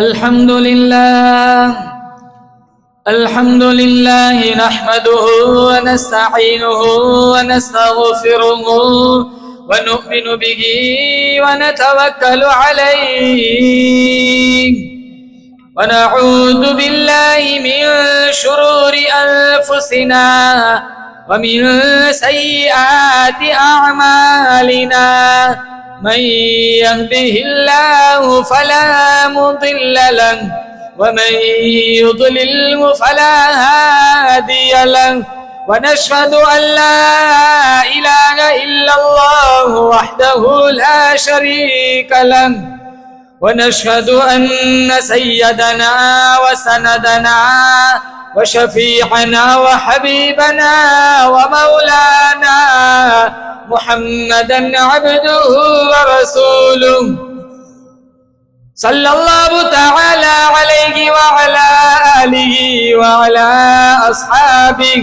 अल्हम्दुलिल्लाह नहमदुहु व नस्तईनुहु व नस्तगफिरुहु व नु'मिनु बिही व नतवक्कलु अलैहि व नऊज़ु बिल्लाहि मिन शुरूरि अनफुसिना व मिन सय्यिआति अअमालिना मन यहदिहिल्लाहु फला मुदिल्ल लहु व मन युद्लिल्हु फला हादिय लहु व नशहदु अन ला इलाहा इल्लल्लाहु वहदहु ला शरीक लहु व नशहदु अन्न सय्यदना व सनदना व शफीअना व हबीबना व मौलाना मुहम्मदन अब्दुहु व रसूलुहु सल्लल्लाहु तआला अलैहि व अला आलिहि व अला अस्हाबिहि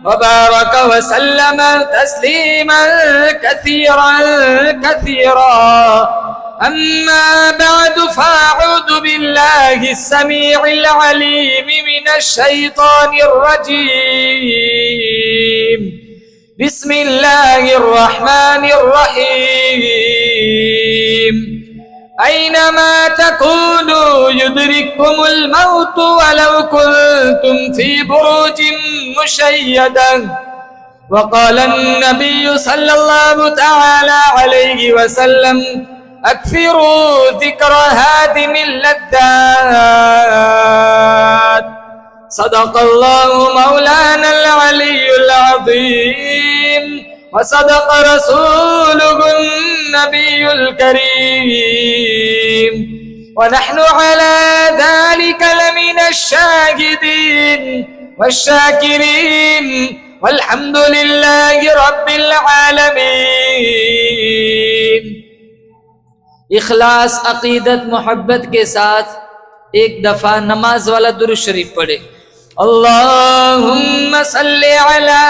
व बारक व सल्लम तस्लीमन कसीरा अम्मा बअदु फअऊज़ु बिल्लाहि अस्समीइल अलीम मिनश शैतानिर रजीम बिस्मिल्लाहिर्रहमानिर्रहीम ऐनमा तकूनु युदरिकुमुल मौत वलौ कुंतुम फी बुरूजिन मुशय्यदा वक़ाल अन्नबिय्यु सल्लल्लाहु तआला अलैहि वसल्लम अक्सिरू ज़िक्र हादिमिल लद्दात सदक़ल्लाहु मौलानल अलियुल अज़ीम व सदक़ रसूलुहुन नबियुल करीम व नहनु अला ज़ालिका लमिनश शाहिदीन वश्शाकिरीन वल्हम्दुलिल्लाहि रब्बिल आलमीन। इखलास, अकीदत, मोहब्बत के साथ एक दफा नमाज वाला दुरूद शरीफ पढ़े। अल्लाहुम्मा सल्लि अला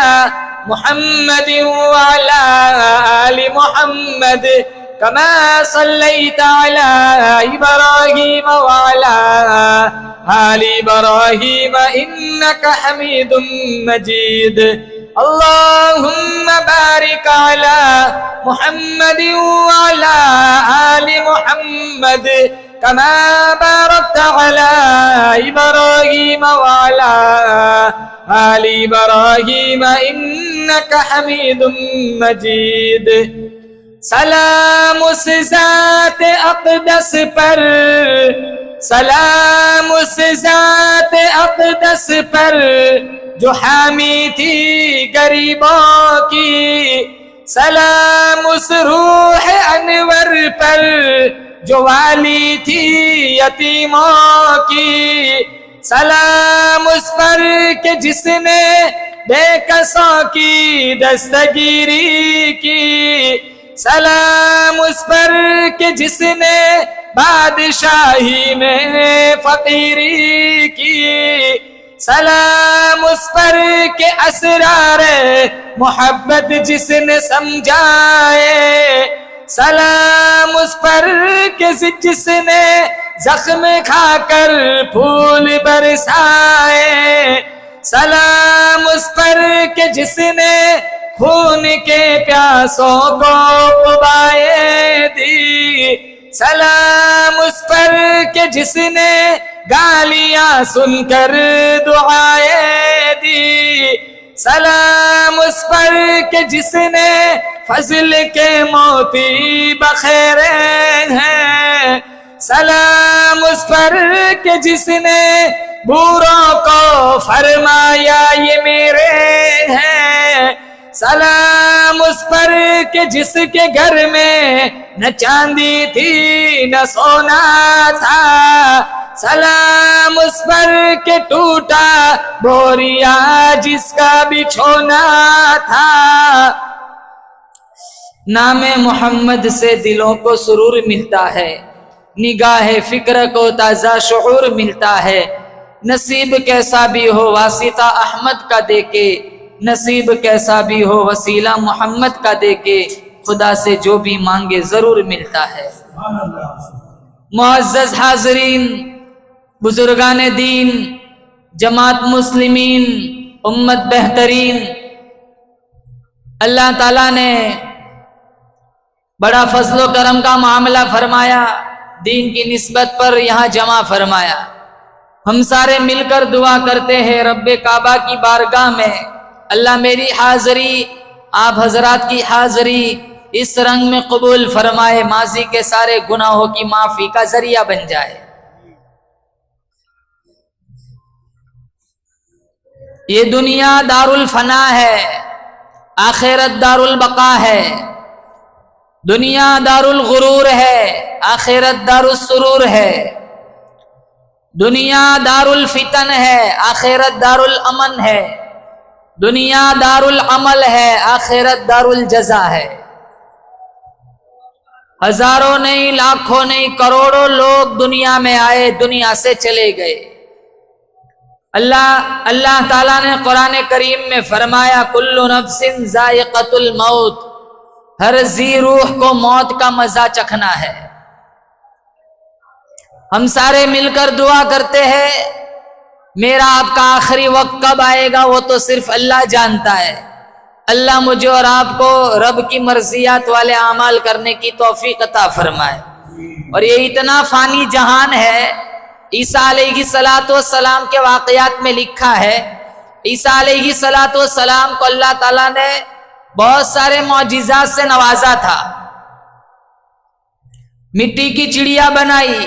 मुहम्मद व अला आलि मुहम्मद कमा सल्लैता अला इब्राहीम व अला आलि इब्राहीम इन्नका हमीदुम मजीद। अल्लाहुम्मा बारिक अला मुहम्मद व अला आलि मुहम्मद कमा बारकता अला इब्राहीम व अला आलि इब्राहीम इन्नका हमीदुम मजीद। सलाम उस ज़ात अक़दस पर, सलाम उस ज़ात अक़दस पर जो हामी थी गरीबों की, सलाम उस रूह अनवर पर जो वाली थी यतीमों की, सलाम उस पर के जिसने बेकसों की दस्तगीरी की, सलाम उस पर के जिसने बादशाही में फकीरी की, सलाम उस पर के असरारे मोहब्बत जिसने समझाए, सलाम उस पर के जिसने जख्म खाकर फूल बरसाए, सलाम उस पर के जिसने खून के प्यासों को उबाए दी, सलाम उस पर के जिसने गालियां सुनकर दुआएं दी, सलाम उस पर के जिसने फजल के मोती बखेरे हैं, सलाम उस पर के जिसने बूढ़ों को फरमाया ये मेरे हैं, सलाम उस पर के जिसके घर में न चांदी थी न सोना था, सलाम उस पर के टूटा बोरिया जिसका बिछोना था। नामे मोहम्मद से दिलों को सुरूर मिलता है, निगाहे फिक्र को ताज़ा शऊर मिलता है। नसीब कैसा भी हो वासिता अहमद का देके, नसीब कैसा भी हो वसीला मोहम्मद का देके, खुदा से जो भी मांगे जरूर मिलता है। मुअज़्ज़ज़ हाज़रीन, बुजुर्गान दीन, जमात मुस्लिमीन, उम्मत बेहतरीन, अल्लाह ताला ने बड़ा फजलो करम का मामला फरमाया, दीन की निस्बत पर यहाँ जमा फरमाया। हम सारे मिलकर दुआ करते हैं रब्बे काबा की बारगाह में, अल्लाह मेरी हाज़री, आप हजरात की हाज़री इस रंग में कबूल फरमाए, माजी के सारे गुनाहों की माफी का जरिया बन जाए। ये दुनिया दारुल फना है, आखिरत दारुल बका है। दुनिया दारुल गुरूर है, आखिरत दारुल सुरूर है। दुनिया दारुल फितन है, आखिरत दारुल अमन है। दुनिया दारुल अमल है, आखिरत दारुल जजा है। हजारों नहीं, लाखों नहीं, करोड़ों लोग दुनिया में आए, दुनिया से चले गए। अल्लाह ताला ने कुरान करीम में फरमाया, कुल्लु नफ्सिन जायक़तुल मौत, हर जी रूह को मौत का मजा चखना है। हम सारे मिलकर दुआ करते हैं, मेरा आपका आखिरी वक्त कब आएगा वो तो सिर्फ अल्लाह जानता है। अल्लाह मुझे और आपको रब की मर्जियात वाले अमाल करने की तौफीक अता फरमाए। और ये इतना फानी जहान है, ईसा अलैहिस्सलातु वस्सलाम के वाक़यात में लिखा है, ईसा अलैहिस्सलातु वस्सलाम को अल्लाह ताला ने बहुत सारे मौजिज़ात से नवाजा था। मिट्टी की चिड़िया बनाई,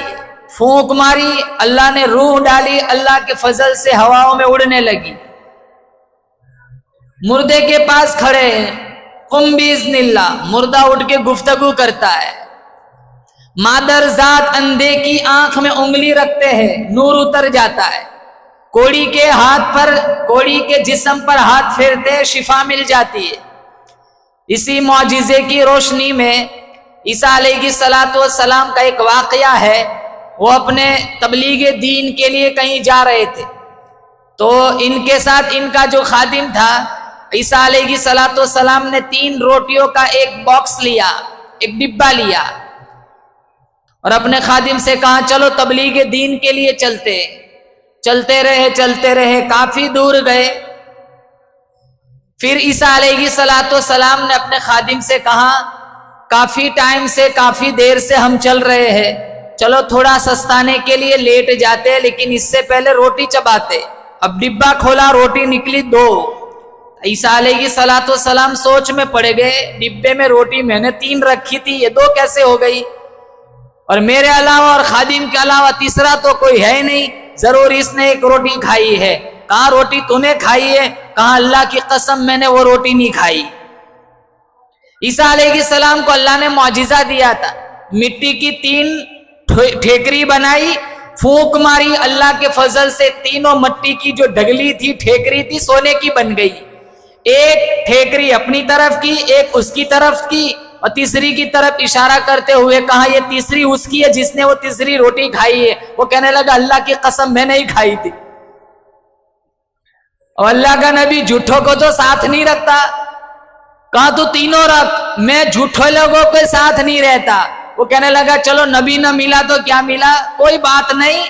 फूंक मारी, अल्लाह ने रूह डाली, अल्लाह के फजल से हवाओं में उड़ने लगी। मुर्दे के पास खड़े, कुम बिइज़्निल्लाह, मुर्दा उठ के गुफ्तगू करता है। मादर जात अंधे की आंख में उंगली रखते हैं, नूर उतर जाता है। कोड़ी के हाथ पर, कोड़ी के जिस्म पर हाथ फेरते हैं, शिफा मिल जाती है। इसी मौजिज़े की रोशनी में ईसा अलैहिस्सलातु वस्सलाम का एक वाक़या है। वो अपने तबलीग दीन के लिए कहीं जा रहे थे, तो इनके साथ इनका जो खादिम था, ईसा अलैहिस्सलातु वस्सलाम ने 3 रोटियों का एक बॉक्स लिया, एक डिब्बा लिया और अपने खादिम से कहा, चलो तबलीग दीन के लिए चलते। चलते रहे, काफी दूर गए। फिर ईसा अलैहिस्सलातु वस्सलाम ने अपने खादिम से कहा, काफी टाइम से, काफी देर से हम चल रहे हैं, चलो थोड़ा सस्ताने के लिए लेट जाते हैं, लेकिन इससे पहले रोटी चबाते। अब डिब्बा खोला, रोटी निकली 2। ईसा अलैहिस्सलातु वस्सलाम सोच में पड़ गए, डिब्बे में रोटी मैंने 3 रखी थी, ये 2 कैसे हो गई? और मेरे अलावा और खादिम के अलावा तीसरा तो कोई है नहीं, जरूर इसने एक रोटी खाई है। कहा रोटी तूने खाई है? कहा अल्लाह की कसम मैंने वो रोटी नहीं खाई। ईसा अलैहिस्सलाम को अल्लाह ने मौजिज़ा दिया था, मिट्टी की 3 ठेकरी बनाई, फूंक मारी, अल्लाह के फजल से तीनों मिट्टी की जो डगली थी, ठेकरी थी, सोने की बन गई। एक ठेकरी अपनी तरफ की, एक उसकी तरफ की, और तीसरी की तरफ इशारा करते हुए कहा ये तीसरी उसकी है जिसने वो तीसरी रोटी खाई है। वो कहने लगा अल्लाह की कसम मैं नहीं खाई थी। और अल्लाह का नबी झूठों को तो साथ नहीं रखता, कहा तू तीनों रख, मैं झूठों लोगों के साथ नहीं रहता। वो कहने लगा चलो नबी न मिला तो क्या मिला, कोई बात नहीं,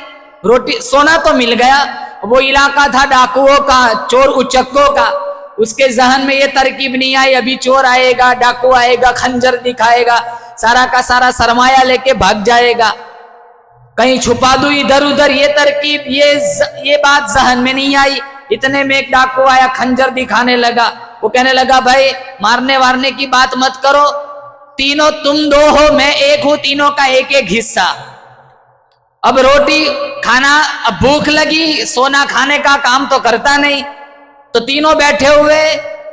रोटी सोना तो मिल गया। वो इलाका था डाकुओं का, चोर उचक्कों का, उसके जहन में ये तरकीब नहीं आई अभी चोर आएगा, डाकू आएगा, खंजर दिखाएगा, सारा का सारा सरमाया लेके भाग जाएगा, कहीं छुपा दूं इधर उधर, ये तरकीब, ये बात जहन में नहीं आई। इतने में एक डाकू आया, खंजर दिखाने लगा। वो कहने लगा भाई मारने वारने की बात मत करो, तीनों तुम 2 हो, मैं 1 हूं, तीनों का एक एक हिस्सा। अब रोटी खाना, अब भूख लगी, सोना खाने का काम तो करता नहीं, तो तीनों बैठे हुए,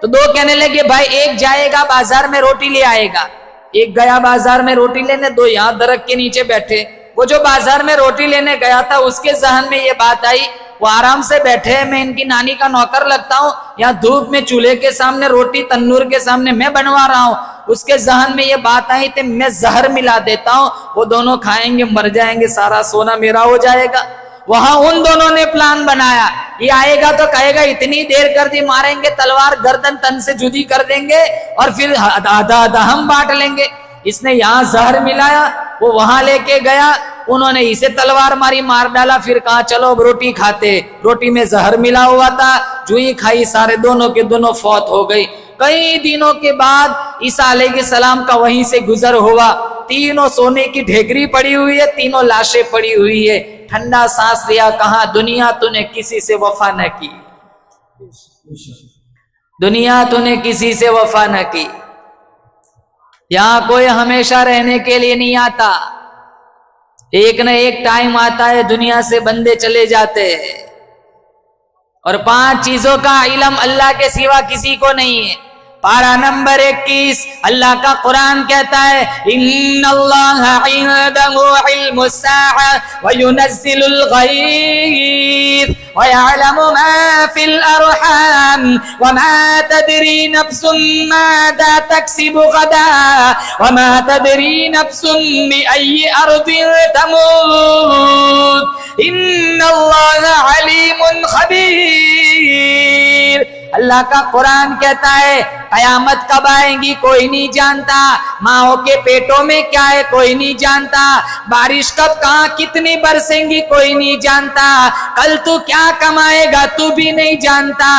तो 2 कहने लगे भाई एक जाएगा बाजार में रोटी ले आएगा। एक गया बाजार में रोटी लेने, 2 यहाँ दरख्त के नीचे बैठे। वो जो बाजार में रोटी लेने गया था उसके जहन में ये बात आई, वो आराम से बैठे, मैं इनकी नानी का नौकर लगता हूँ, यहाँ धूप में चूल्हे के सामने, रोटी तन्नूर के सामने मैं बनवा रहा हूँ। उसके जहन में ये बात आई थी मैं जहर मिला देता हूँ, वो दोनों खाएंगे मर जाएंगे, सारा सोना मेरा हो जाएगा। वहां उन दोनों ने प्लान बनाया, ये आएगा तो कहेगा इतनी देर कर दी, मारेंगे तलवार, गर्दन तन से जुदी कर देंगे और फिर आधा आधा हम बांट लेंगे। इसने यहाँ जहर मिलाया, वो वहां लेके गया, उन्होंने इसे तलवार मारी, मार डाला। फिर कहा चलो अब रोटी खाते। रोटी में जहर मिला हुआ था, जो ही खाई सारे दोनों के दोनों फौत हो गई। कई दिनों के बाद ईसा अलैहिस्सलाम का वहीं से गुजर हुआ। तीनों सोने की ढेकरी पड़ी हुई है, तीनों लाशें पड़ी हुई है। ठंडा सांस लिया, कहा दुनिया तूने किसी से वफा न की, दुनिया तूने किसी से वफा न की। यहां कोई हमेशा रहने के लिए नहीं आता, एक न एक टाइम आता है दुनिया से बंदे चले जाते हैं। और 5 चीजों का इल्म अल्लाह के सिवा किसी को नहीं है। पारा नंबर 21 अल्लाह का कुरान कहता है इन्नल्लाह इंदहु इल्मुस्साअ व युनज़्ज़िलुल गैज़ व यअलमु मा फिल अरहाम व मा तदरी नफ्सुम माज़ा तक्सिबु गदा व मा तदरी नफ्सुम बिअय्यि अर्दिन तमूत इन्नल्लाह अलीमुन खबीर। अल्लाह का कुरान कहता है कयामत कब आएगी कोई नहीं जानता, माओ के पेटों में क्या है कोई नहीं जानता, बारिश कब कहां कितनी बरसेंगी कोई नहीं जानता, कल तू क्या कमाएगा तू भी नहीं जानता,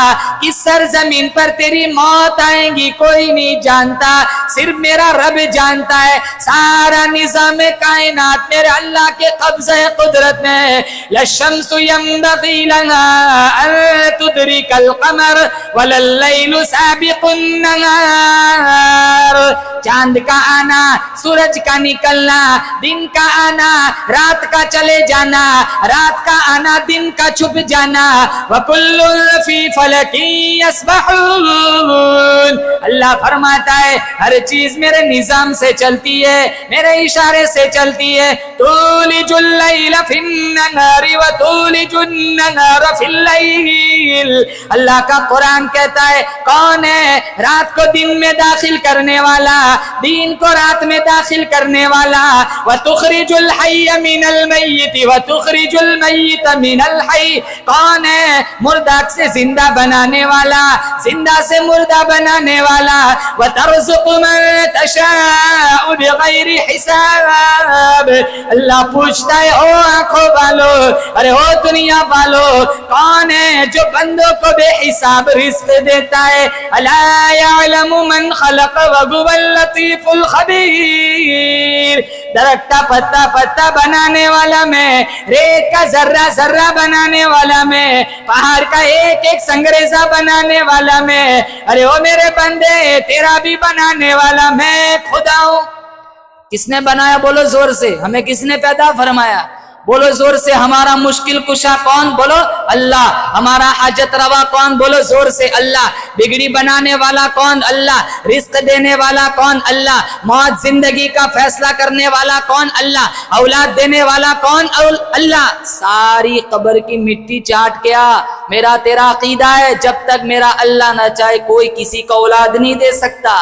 किस सरजमीन पर तेरी मौत आएगी कोई नहीं जानता, सिर्फ मेरा रब जानता है। सारा निज़ाम कायनात मेरे अल्लाह के कब्ज़े कुदरत में। लशम्सु यंबग़ी लहा अन तुदरिकल क़मर वलल्लैलु साबिक़ुन नहार। चांद का आना, सूरज का निकलना, दिन का आना, रात का चले जाना, रात का आना, दिन का छुप जाना। वकुल्लुन फी फलकिन यस्बहून। अल्लाह फरमाता है हर चीज मेरे निजाम से चलती है, मेरे इशारे से चलती है। तुलिजुल लैल फिन नहारी व तुलिजुन नहार फिल लैल। अल्लाह का कुरान कहता है कौन है रात को दिन में दाखिल करने वाला, दिन को रात में दाखिल करने वाला। व तुखरिजुल हय्य मिनल मय्यित व तुखरिजुल मय्यित मिनल हय्य। कौन है मुर्दा से जिंदा बनाने वाला, जिंदा से मुर्दा बनाने वाला। व तर्ज़ुक़ु मन तशाअ बिग़ैरि हिसाब। अल्लाह पूछता है ओ आंखों वालों, अरे ओ दुनिया वालों, कौन है जो बंदों को बेहिसाब रिज़्क़ देता है। अला यअलमु मन खलक़ व हुवल लतीफुल खबीर। दरख्त का पत्ता पत्ता बनाने वाला मैं, रेत का जर्रा जर्रा बनाने वाला मैं, पहाड़ का एक एक संगरेजा बनाने वाला मैं। अरे ओ मेरे बंदे तेरा भी बनाने वाला मैं खुदा हूं। किसने बनाया बोलो जोर से, हमें किसने पैदा फरमाया बोलो जोर से। हमारा मुश्किल कुशा कौन बोलो अल्लाह। हमारा हाजत रवा कौन बोलो जोर से अल्लाह। बिगड़ी बनाने वाला कौन अल्लाह। रिस्क देने वाला कौन अल्लाह। मौत जिंदगी का फैसला करने वाला कौन अल्लाह। औलाद देने वाला कौन अल्लाह। सारी कब्र की मिट्टी चाट के आ। मेरा तेरा अकीदा है जब तक मेरा अल्लाह ना चाहे कोई किसी को औलाद नहीं दे सकता।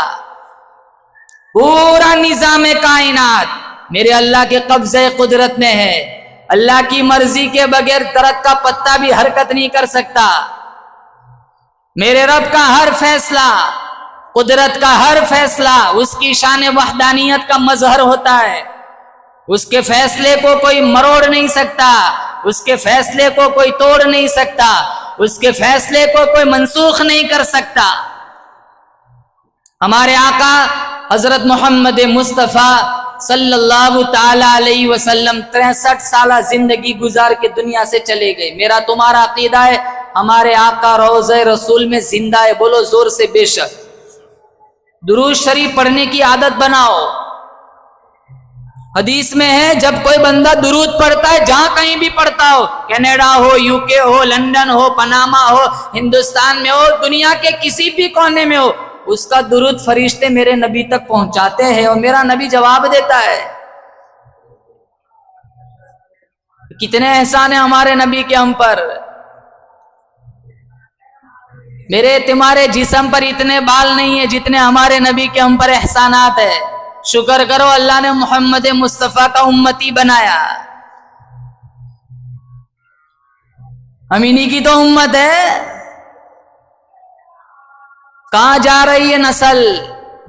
पूरा निजाम कायनात मेरे अल्लाह के कब्जे कुदरत में है। अल्लाह की मर्जी के बगैर दरख्त का पत्ता भी हरकत नहीं कर सकता। मेरे रब का हर फैसला, कुदरत का हर फैसला उसकी शान वहदानियत का मजहर होता है। उसके फैसले को कोई मरोड़ नहीं सकता, उसके फैसले को कोई तोड़ नहीं सकता, उसके फैसले को कोई मनसूख नहीं कर सकता। हमारे आका हजरत मोहम्मद मुस्तफ़ा सल्लल्लाहु ताला अलैहि वसल्लम 63 साल जिंदगी गुजार के दुनिया से चले गए। मेरा तुम्हारा अकीदा है हमारे आका रोज़े रसूल में जिंदा है। बोलो जोर से बेशक। दुरूद शरीफ पढ़ने की आदत बनाओ। हदीस में है जब कोई बंदा दुरूद पढ़ता है, जहां कहीं भी पढ़ता हो, कनाडा हो, यूके हो, लंदन हो, पनामा हो, हिंदुस्तान में हो, दुनिया के किसी भी कोने में हो, उसका दुरूद फरिश्ते मेरे नबी तक पहुंचाते हैं और मेरा नबी जवाब देता है। कितने एहसान है हमारे नबी के हम पर। मेरे तुम्हारे जिस्म पर इतने बाल नहीं है जितने हमारे नबी के हम पर एहसानात है। शुक्र करो अल्लाह ने मोहम्मद मुस्तफ़ा का उम्मती बनाया। हम इन्हीं की तो उम्मत है। कहां जा रही है नस्ल।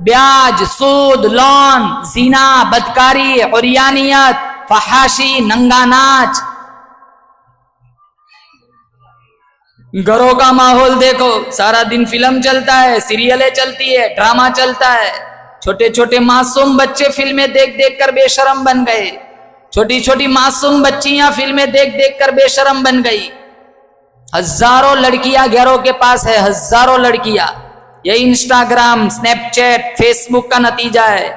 ब्याज, सूद, लोन, जीना, बदकारी, उरियानियत, फहाशी, नंगा नाच। घरों का माहौल देखो, सारा दिन फिल्म चलता है, सीरियलें चलती है, ड्रामा चलता है। छोटे छोटे मासूम बच्चे फिल्में देख देख कर बेशरम बन गए। छोटी छोटी मासूम बच्चियां फिल्में देख देख कर बेशरम बन गई। हजारों लड़कियां घरों के पास है, हजारों लड़कियां। ये इंस्टाग्राम, स्नैपचैट, फेसबुक का नतीजा है।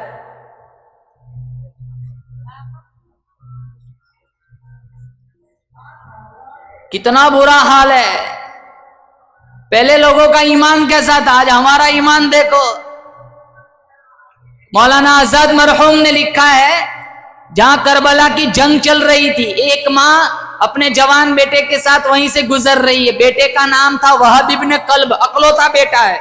कितना बुरा हाल है। पहले लोगों का ईमान कैसा था, आज हमारा ईमान देखो। मौलाना आजाद मरहूम ने लिखा है, जहां करबला की जंग चल रही थी, एक माँ अपने जवान बेटे के साथ वहीं से गुजर रही है। बेटे का नाम था वहाब इब्न कल्ब, अकलौता बेटा है।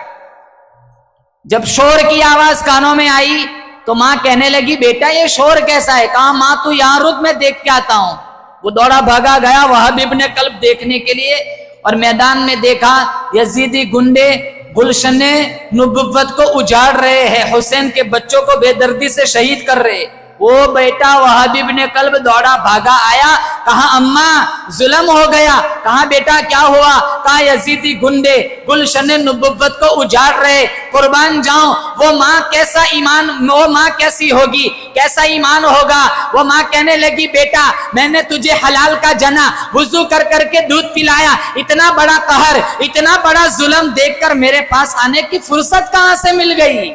जब शोर की आवाज कानों में आई तो माँ कहने लगी, बेटा ये शोर कैसा है? कहा, माँ तू यहां रुक, मैं देख के आता हूं। वो दौड़ा भागा गया वहाब इब्न कल्ब देखने के लिए, और मैदान में देखा यजीदी गुंडे गुलशने नुबुव्वत को उजाड़ रहे हैं, हुसैन के बच्चों को बेदर्दी से शहीद कर रहे। वो बेटा वहाब इब्न कल्ब दौड़ा भागा आया, कहा अम्मा जुल्म हो गया। कहा बेटा क्या हुआ? कहा यजीदी गुंडे गुलशने नुबुव्वत को उजाड़ रहे, कुर्बान जाऊं। वो माँ कैसा ईमान, वो माँ कैसी होगी, कैसा ईमान होगा? वो माँ कहने लगी, बेटा मैंने तुझे हलाल का जना वुजू कर करके दूध पिलाया, इतना बड़ा कहर, इतना बड़ा जुल्म देखकर मेरे पास आने की फुर्सत कहां से मिल गई?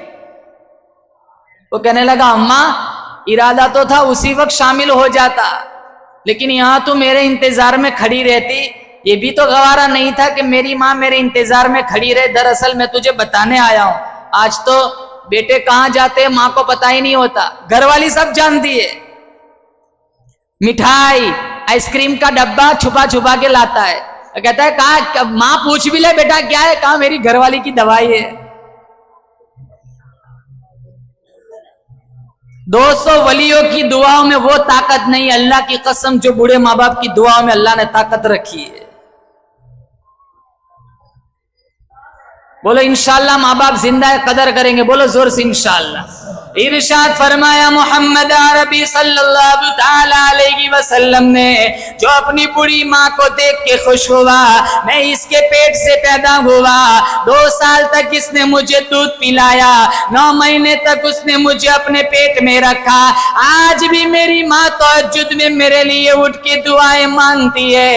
वो कहने लगा, अम्मा इरादा तो था उसी वक्त शामिल हो जाता, लेकिन यहां तो मेरे इंतजार में खड़ी रहती। ये भी तो गवारा नहीं था कि मेरी माँ मेरे इंतजार में खड़ी रहे। दरअसल मैं तुझे बताने आया हूं, आज तो बेटे कहां जाते हैं माँ को पता ही नहीं होता, घरवाली सब जानती है। मिठाई, आइसक्रीम का डब्बा छुपा छुपा के लाता है, कहता है कहा, माँ पूछ भी ले बेटा क्या है? कहा मेरी घरवाली की दवाई है। 200 वलियों की दुआओं में वो ताकत नहीं, अल्लाह की कसम, जो बूढ़े माँ बाप की दुआओं में अल्लाह ने ताकत रखी है। बोलो इंशाअल्लाह माँ बाप जिंदा है, कदर करेंगे। बोलो जोर से इंशाअल्लाह। इरशाद फरमाया मोहम्मद अरबी सल्लल्लाहु ताला अलैहि वसल्लम ने, जो अपनी बूढ़ी माँ को देख के खुश हुआ, मैं इसके पेट से पैदा हुआ, 2 साल तक इसने मुझे दूध पिलाया, 9 महीने तक उसने मुझे अपने पेट में रखा, आज भी मेरी माँ तहज्जुद में मेरे लिए उठ के दुआएं मांगती है।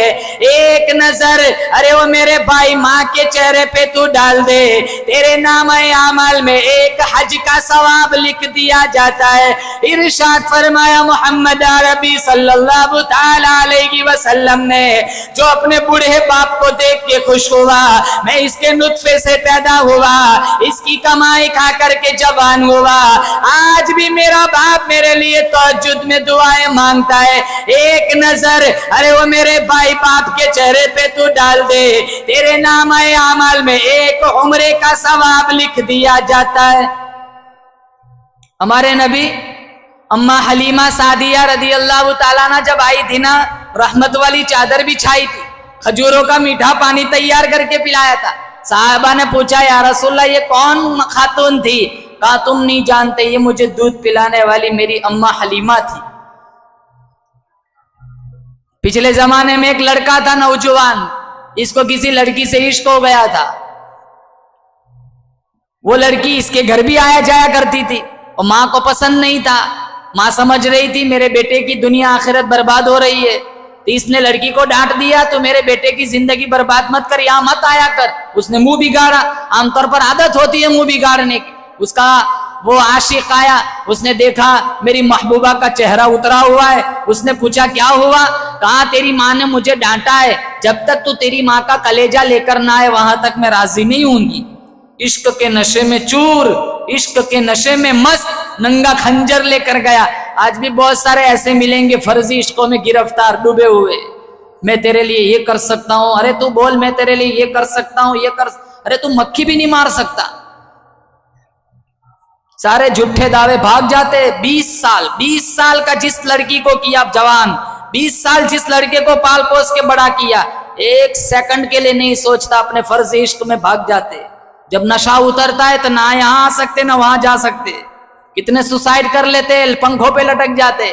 एक नजर अरे वो मेरे भाई माँ के चेहरे पे तू डाल दे, तेरे नाम-ए अमल में एक हज का सवाब लिख दिया जाता है। इरशाद फरमाया मोहम्मद अरबी सल्लल्लाहु ताला अलैहि वसल्लम ने, जो अपने बूढ़े बाप को देख के खुश हुआ, मैं इसके नुत्फे से पैदा हुआ, इसकी कमाई खा करके जवान हुआ, आज भी मेरा बाप मेरे लिए तहज्जुद में दुआएं मांगता है। एक नजर अरे वो मेरे भाई बाप के चेहरे पे तू डाल दे, तेरे नाम-ए अमल में एक उम्रे का सवाब लिख दिया जाता है। हमारे नबी अम्मा हलीमा सादिया रदी अल्लाह ताला ना जब आई थी ना, रहमत वाली चादर बिछाई थी, खजूरों का मीठा पानी तैयार करके पिलाया था। साहबा ने पूछा, या रसूलल्लाह ये कौन खातून थी? कहा तुम नहीं जानते, ये मुझे दूध पिलाने वाली मेरी अम्मा हलीमा थी। पिछले जमाने में एक लड़का था नौजवान, इसको किसी लड़की से इश्क हो गया था। वो लड़की इसके घर भी आया जाया करती थी और माँ को पसंद नहीं था। माँ समझ रही थी मेरे बेटे की दुनिया आखिरत बर्बाद हो रही है, तो इसने लड़की को डांट दिया, तो मेरे बेटे की जिंदगी बर्बाद मत कर, यहाँ मत आया कर। उसने मुंह बिगाड़ा, आमतौर पर आदत होती है मुंह बिगाड़ने की। उसका वो आशिक आया, उसने देखा मेरी महबूबा का चेहरा उतरा हुआ है, उसने पूछा क्या हुआ? कहा तेरी माँ ने मुझे डांटा है, जब तक तू तेरी माँ का कलेजा लेकर ना आए वहां तक मैं राजी नहीं होंगी। इश्क के नशे में चूर, इश्क के नशे में मस्त, नंगा खंजर लेकर गया। आज भी बहुत सारे ऐसे मिलेंगे फर्जी इश्कों में गिरफ्तार डूबे हुए। मैं तेरे लिए ये कर सकता हूं, अरे तू बोल मैं तेरे लिए ये कर सकता हूं, ये कर, अरे तू मक्खी भी नहीं मार सकता। सारे झूठे दावे भाग जाते। 20 साल का जिस लड़की को किया जवान, 20 साल जिस लड़के को पाल पोस के बड़ा किया, 1 सेकंड के लिए नहीं सोचता, अपने फर्जी इश्क में भाग जाते। जब नशा उतरता है तो ना यहां आ सकते ना वहां जा सकते। कितने सुसाइड कर लेते, पंखों पे लटक जाते।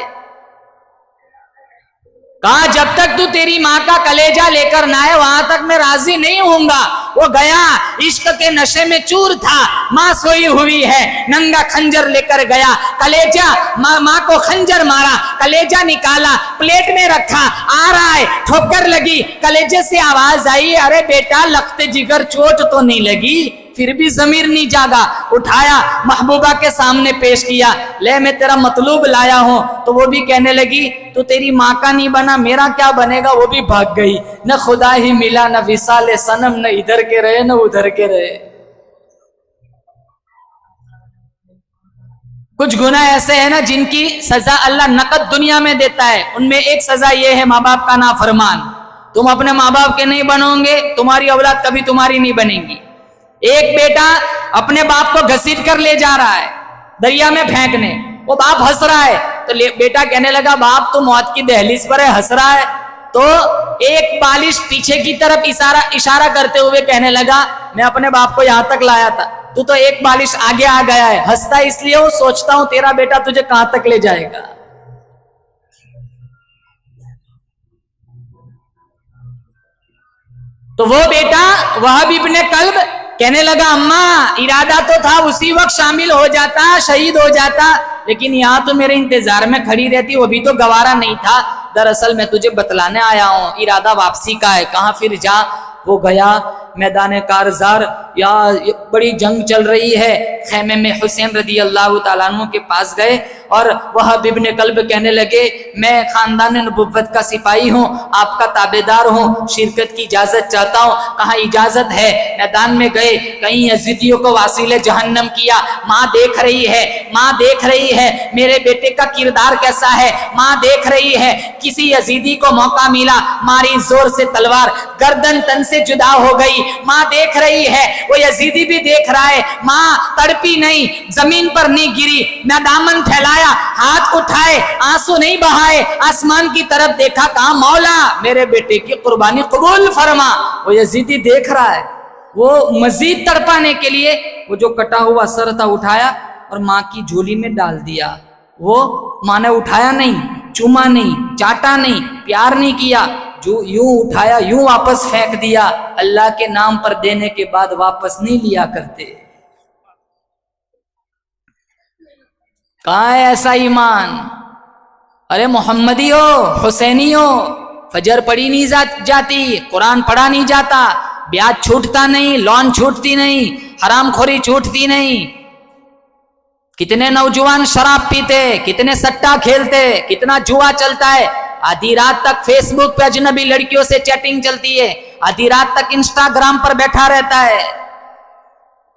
कहा जब तक तू तेरी माँ का कलेजा लेकर ना आए वहां तक मैं राजी नहीं होऊंगा। वो गया, इश्क के नशे में चूर था, माँ सोई हुई है, नंगा खंजर लेकर गया, कलेजा माँ को खंजर मारा, कलेजा निकाला, प्लेट में रखा, आ रहा है, ठोकर लगी, कलेजे से आवाज आई, अरे बेटा लखते जिगर चोट तो नहीं लगी? फिर भी जमीर नहीं जागा, उठाया, महबूबा के सामने पेश किया, ले मैं तेरा मतलूब लाया हूं। तो वो भी कहने लगी तो तेरी माँ का नहीं बना, मेरा क्या बनेगा? वो भी भाग गई। न खुदा ही मिला, न विसाले सनम, न इधर के रहे न उधर के रहे। कुछ गुनाह ऐसे हैं ना जिनकी सजा अल्लाह नकद दुनिया में देता है। उनमें एक सजा ये है माँ बाप का नाफरमान। तुम अपने माँ बाप के नहीं बनोगे, तुम्हारी औलाद कभी तुम्हारी नहीं बनेगी। एक बेटा अपने बाप को घसीट कर ले जा रहा है दरिया में फेंकने, वो बाप हंस रहा है, तो बेटा कहने लगा बाप तो मौत की दहलीज पर है, हंस रहा है। तो एक बालिश पीछे की तरफ इशारा करते हुए कहने लगा मैं अपने बाप को यहां तक लाया था, तू तो एक बालिश आगे आ गया है, हंसता इसलिए हूं, सोचता हूं तेरा बेटा तुझे कहां तक ले जाएगा। तो वो बेटा वहाब इब्ने कल्ब कहने लगा अम्मा इरादा तो था उसी वक्त शामिल हो जाता, शहीद हो जाता, लेकिन यहां तो मेरे इंतजार में खड़ी रहती, वो भी तो गवारा नहीं था। दरअसल मैं तुझे बतलाने आया हूं, इरादा वापसी का है। कहां? फिर जा। वो गया मैदान कारजार, या बड़ी जंग चल रही है, खेमे में हुसैन रदी अल्लाह ताला अन्हु के पास गए और वहाब इब्ने कल्ब कहने लगे मैं खानदान नबुव्वत का सिपाही हूँ, आपका ताबेदार हूँ, शिरकत की इजाजत चाहता हूँ। कहाँ इजाजत है? मैदान में गए, कहीं यजीदियों को वासिले जहन्नम किया, माँ देख रही है, माँ देख रही है मेरे बेटे का किरदार कैसा है, माँ देख रही है। किसी यजीदी को मौका मिला, मारी जोर से तलवार, गर्दन तन से जुदा हो गई, माँ देख रही है, वो यजीदी भी देख रहा है, माँ तड़पी नहीं, जमीन पर नहीं गिरी, ना दामन फैलाया, हाथ उठाए, आंसू नहीं बहाए, आसमान की तरफ देखा, कहा मौला मेरे बेटे की कुर्बानी कबूल फरमा। वो यजीदी देख रहा है, वो मजीद तड़पाने के लिए वो जो कटा हुआ सर था उठाया और माँ की झोली में डाल दिया। वो माँ ने उठाया नहीं, चूमा नहीं, चाटा नहीं, प्यार नहीं किया, जो यूं उठाया यूं वापस फेंक दिया। अल्लाह के नाम पर देने के बाद वापस नहीं लिया करते। कहाँ है ऐसा ईमान? अरे मोहम्मदी हो, हुसैनी हो, फजर पढ़ी नहीं जाती, कुरान पढ़ा नहीं जाता, ब्याज छूटता नहीं, लोन छूटती नहीं, हरामखोरी छूटती नहीं। कितने नौजवान शराब पीते, कितने सट्टा खेलते, कितना जुआ चलता है, आधी रात तक फेसबुक पे अजनबी लड़कियों से चैटिंग चलती है, आधी रात तक इंस्टाग्राम पर बैठा रहता है,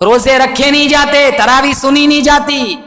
रोजे रखे नहीं जाते, तरावी सुनी नहीं जाती।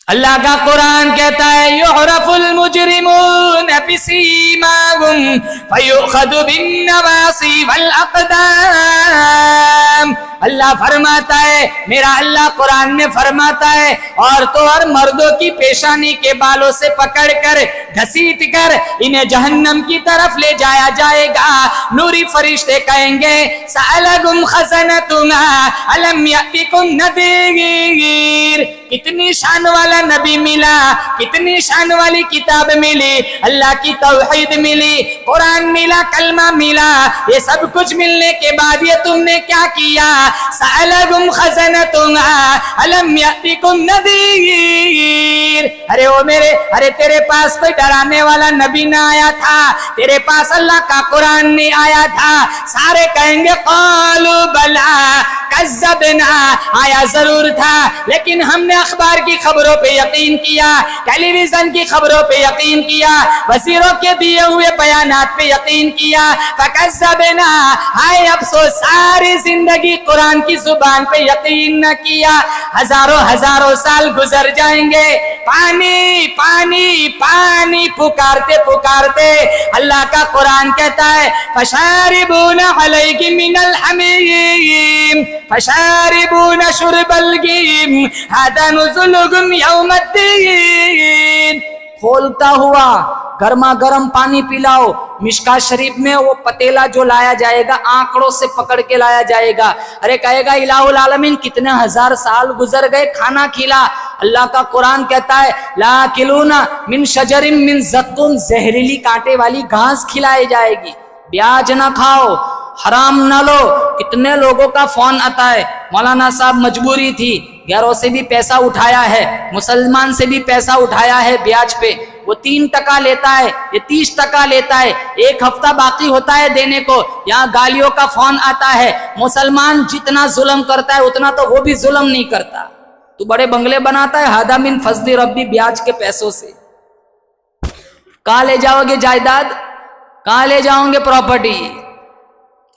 अल्लाह का कुरान कहता है युअरफुल मुजरिमून बिसीमाहुम फयुखदु बिन्नवासी वल अक़दाम। अल्लाह फरमाता है, मेरा अल्लाह कुरान में फरमाता है, औरतों और मर्दों की पेशानी के बालों से पकड़कर घसीट कर इन्हें जहन्नम की तरफ ले जाया जाएगा। नूरी फरिश्ते कहेंगे सअलकुम खज़नतुहा अलम यअतिकुम नज़ीर। कितनी शान वाला नबी मिला, कितनी शान वाली किताब मिली, अल्लाह की तौहीद मिली, कुरान मिला, कलमा मिला, ये सब कुछ मिलने के बाद ये तुमने क्या किया? सअलकुम खज़नतुहा अलम यअतिकुम नज़ीर। अरे ओ मेरे, अरे तेरे पास कोई डराने वाला नबी ना आया था, तेरे पास अल्लाह का कुरान नहीं आया था? सारे कहेंगे क़ालू बला कज़्ज़बना, आया जरूर था, लेकिन हमने अखबार की खबरों पे यकीन किया, टेलीविजन की खबरों पे यकीन किया, वज़ीरों के दिए हुए बयानात पे यकीन किया। फ़कज़्ज़बना, हाय अफसोस, सारी जिंदगी कुरान की जुबान पे यकीन न किया। हजारों हजारों साल गुजर जाएंगे, पानी पानी पानी पुकारते पुकारते। अल्लाह का कुरान कहता है फशारिबूना अलैहि मिनल हमीम फशारिबूना शुरबल गिम हादा नुज़ुलुहुम यौमद्दीन। खोलता हुआ गर्मा गर्म पानी पिलाओ। मिशका शरीफ में वो पतेला जो लाया जाएगा आंकड़ों से पकड़ के लाया जाएगा। अरे कहेगा इलाहुल आलमीन कितने हजार साल गुजर गए, खाना खिला। अल्लाह का कुरान कहता है ला किलूना मिन शजरिन मिन ज़क्कुम, जहरीली कांटे वाली घास खिलाई जाएगी। ब्याज ना खाओ, हराम ना लो। कितने लोगों का फोन आता है, मौलाना साहब मजबूरी थी, गैरों से भी पैसा उठाया है, मुसलमान से भी पैसा उठाया है ब्याज पे, वो 3% लेता है, ये 30% लेता है, 1 हफ्ता बाकी होता है देने को, यहाँ गालियों का फोन आता है। मुसलमान जितना जुल्म करता है उतना तो वो भी जुल्म नहीं करता। तू बड़े बंगले बनाता है, हादा मिन फजली रब्बी, ब्याज के पैसों से। कहाँ ले जाओगे जायदाद, कहाँ ले जाओगे प्रॉपर्टी?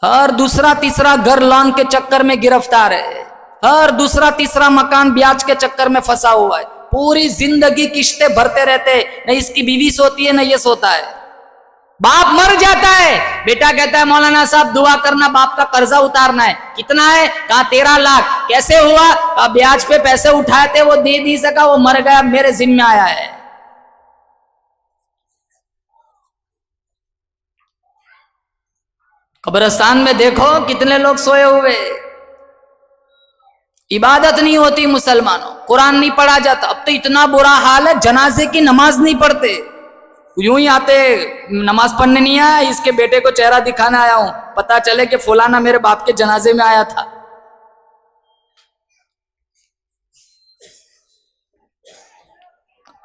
हर दूसरा तीसरा घर लोन के चक्कर में गिरफ्तार है, हर दूसरा तीसरा मकान ब्याज के चक्कर में फंसा हुआ है। पूरी जिंदगी किस्तें भरते रहते, न इसकी बीवी सोती है न ये सोता है। बाप मर जाता है, बेटा कहता है मौलाना साहब दुआ करना, बाप का कर्जा उतारना है। कितना है? कहा 13 लाख। कैसे हुआ? कहा ब्याज पे पैसे उठाए थे, वो दे नहीं सका, वो मर गया, मेरे जिम्मे आया है। कब्रिस्तान में देखो कितने लोग सोए हुए, इबादत नहीं होती मुसलमानों, कुरान नहीं पढ़ा जाता। अब तो इतना बुरा हाल है, जनाजे की नमाज नहीं पढ़ते, यूं ही आते, नमाज पढ़ने नहीं आया, इसके बेटे को चेहरा दिखाने आया हूं, पता चले कि फलाना मेरे बाप के जनाजे में आया था।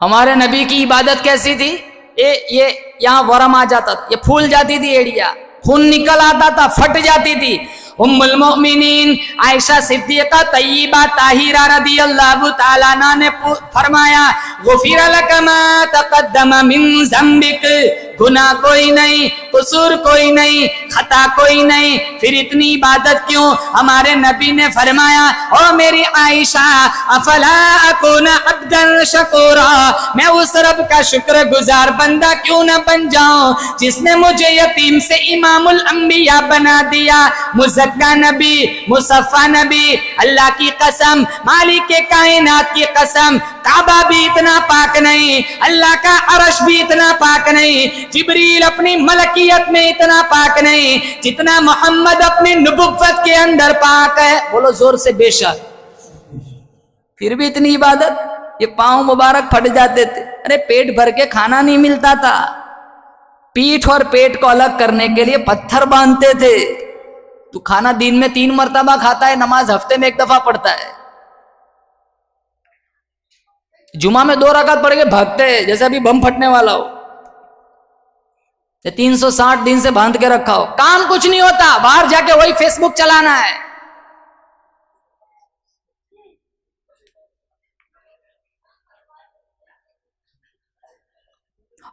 हमारे नबी की इबादत कैसी थी? ये यहां वरम आ जाता था, ये फूल जाती थी एड़िया, खून निकल आता था, फट जाती थी। उम्मुल मोमिनीन आयशा सिद्दीका तय्यबा ताहिरा रदियल्लाहु ताला अन्हा ने फरमाया गुफिर लक मा तक़द्दम मिन ज़म्बिक, गुनाह कोई नहीं, कसूर कोई नहीं, खता कोई नहीं, फिर इतनी इबादत क्यों? हमारे नबी ने फरमाया ओ मेरी आयशा अफला अकूना अब्दन शकूरा, मैं उस रब का शुक्रगुजार बंदा क्यों न बन जाऊं जिसने मुझे यतीम से इमामुल अंबिया बना दिया, मुज़क्का नबी, मुसफ़ा नबी। अल्लाह की कसम, मालिक के कायनात की कसम, काबा भी इतना पाक नहीं, अल्लाह का अरश भी इतना पाक नहीं, जिब्रील अपनी मलकियत में इतना पाक नहीं जितना मोहम्मद अपनी नबुव्वत के अंदर पाक है। बोलो जोर से बेशक। फिर भी इतनी इबादत, ये पांव मुबारक फट जाते थे। अरे पेट भर के खाना नहीं मिलता था, पीठ और पेट को अलग करने के लिए पत्थर बांधते थे। तू खाना दिन में 3 मरतबा खाता है, नमाज हफ्ते में 1 दफा पढ़ता है, जुमा में 2 रकात पढ़ के भागते हैं जैसे अभी बम फटने वाला हो। 360 दिन से बांध के रखा हो, काम कुछ नहीं होता, बाहर जाके वही फेसबुक चलाना है।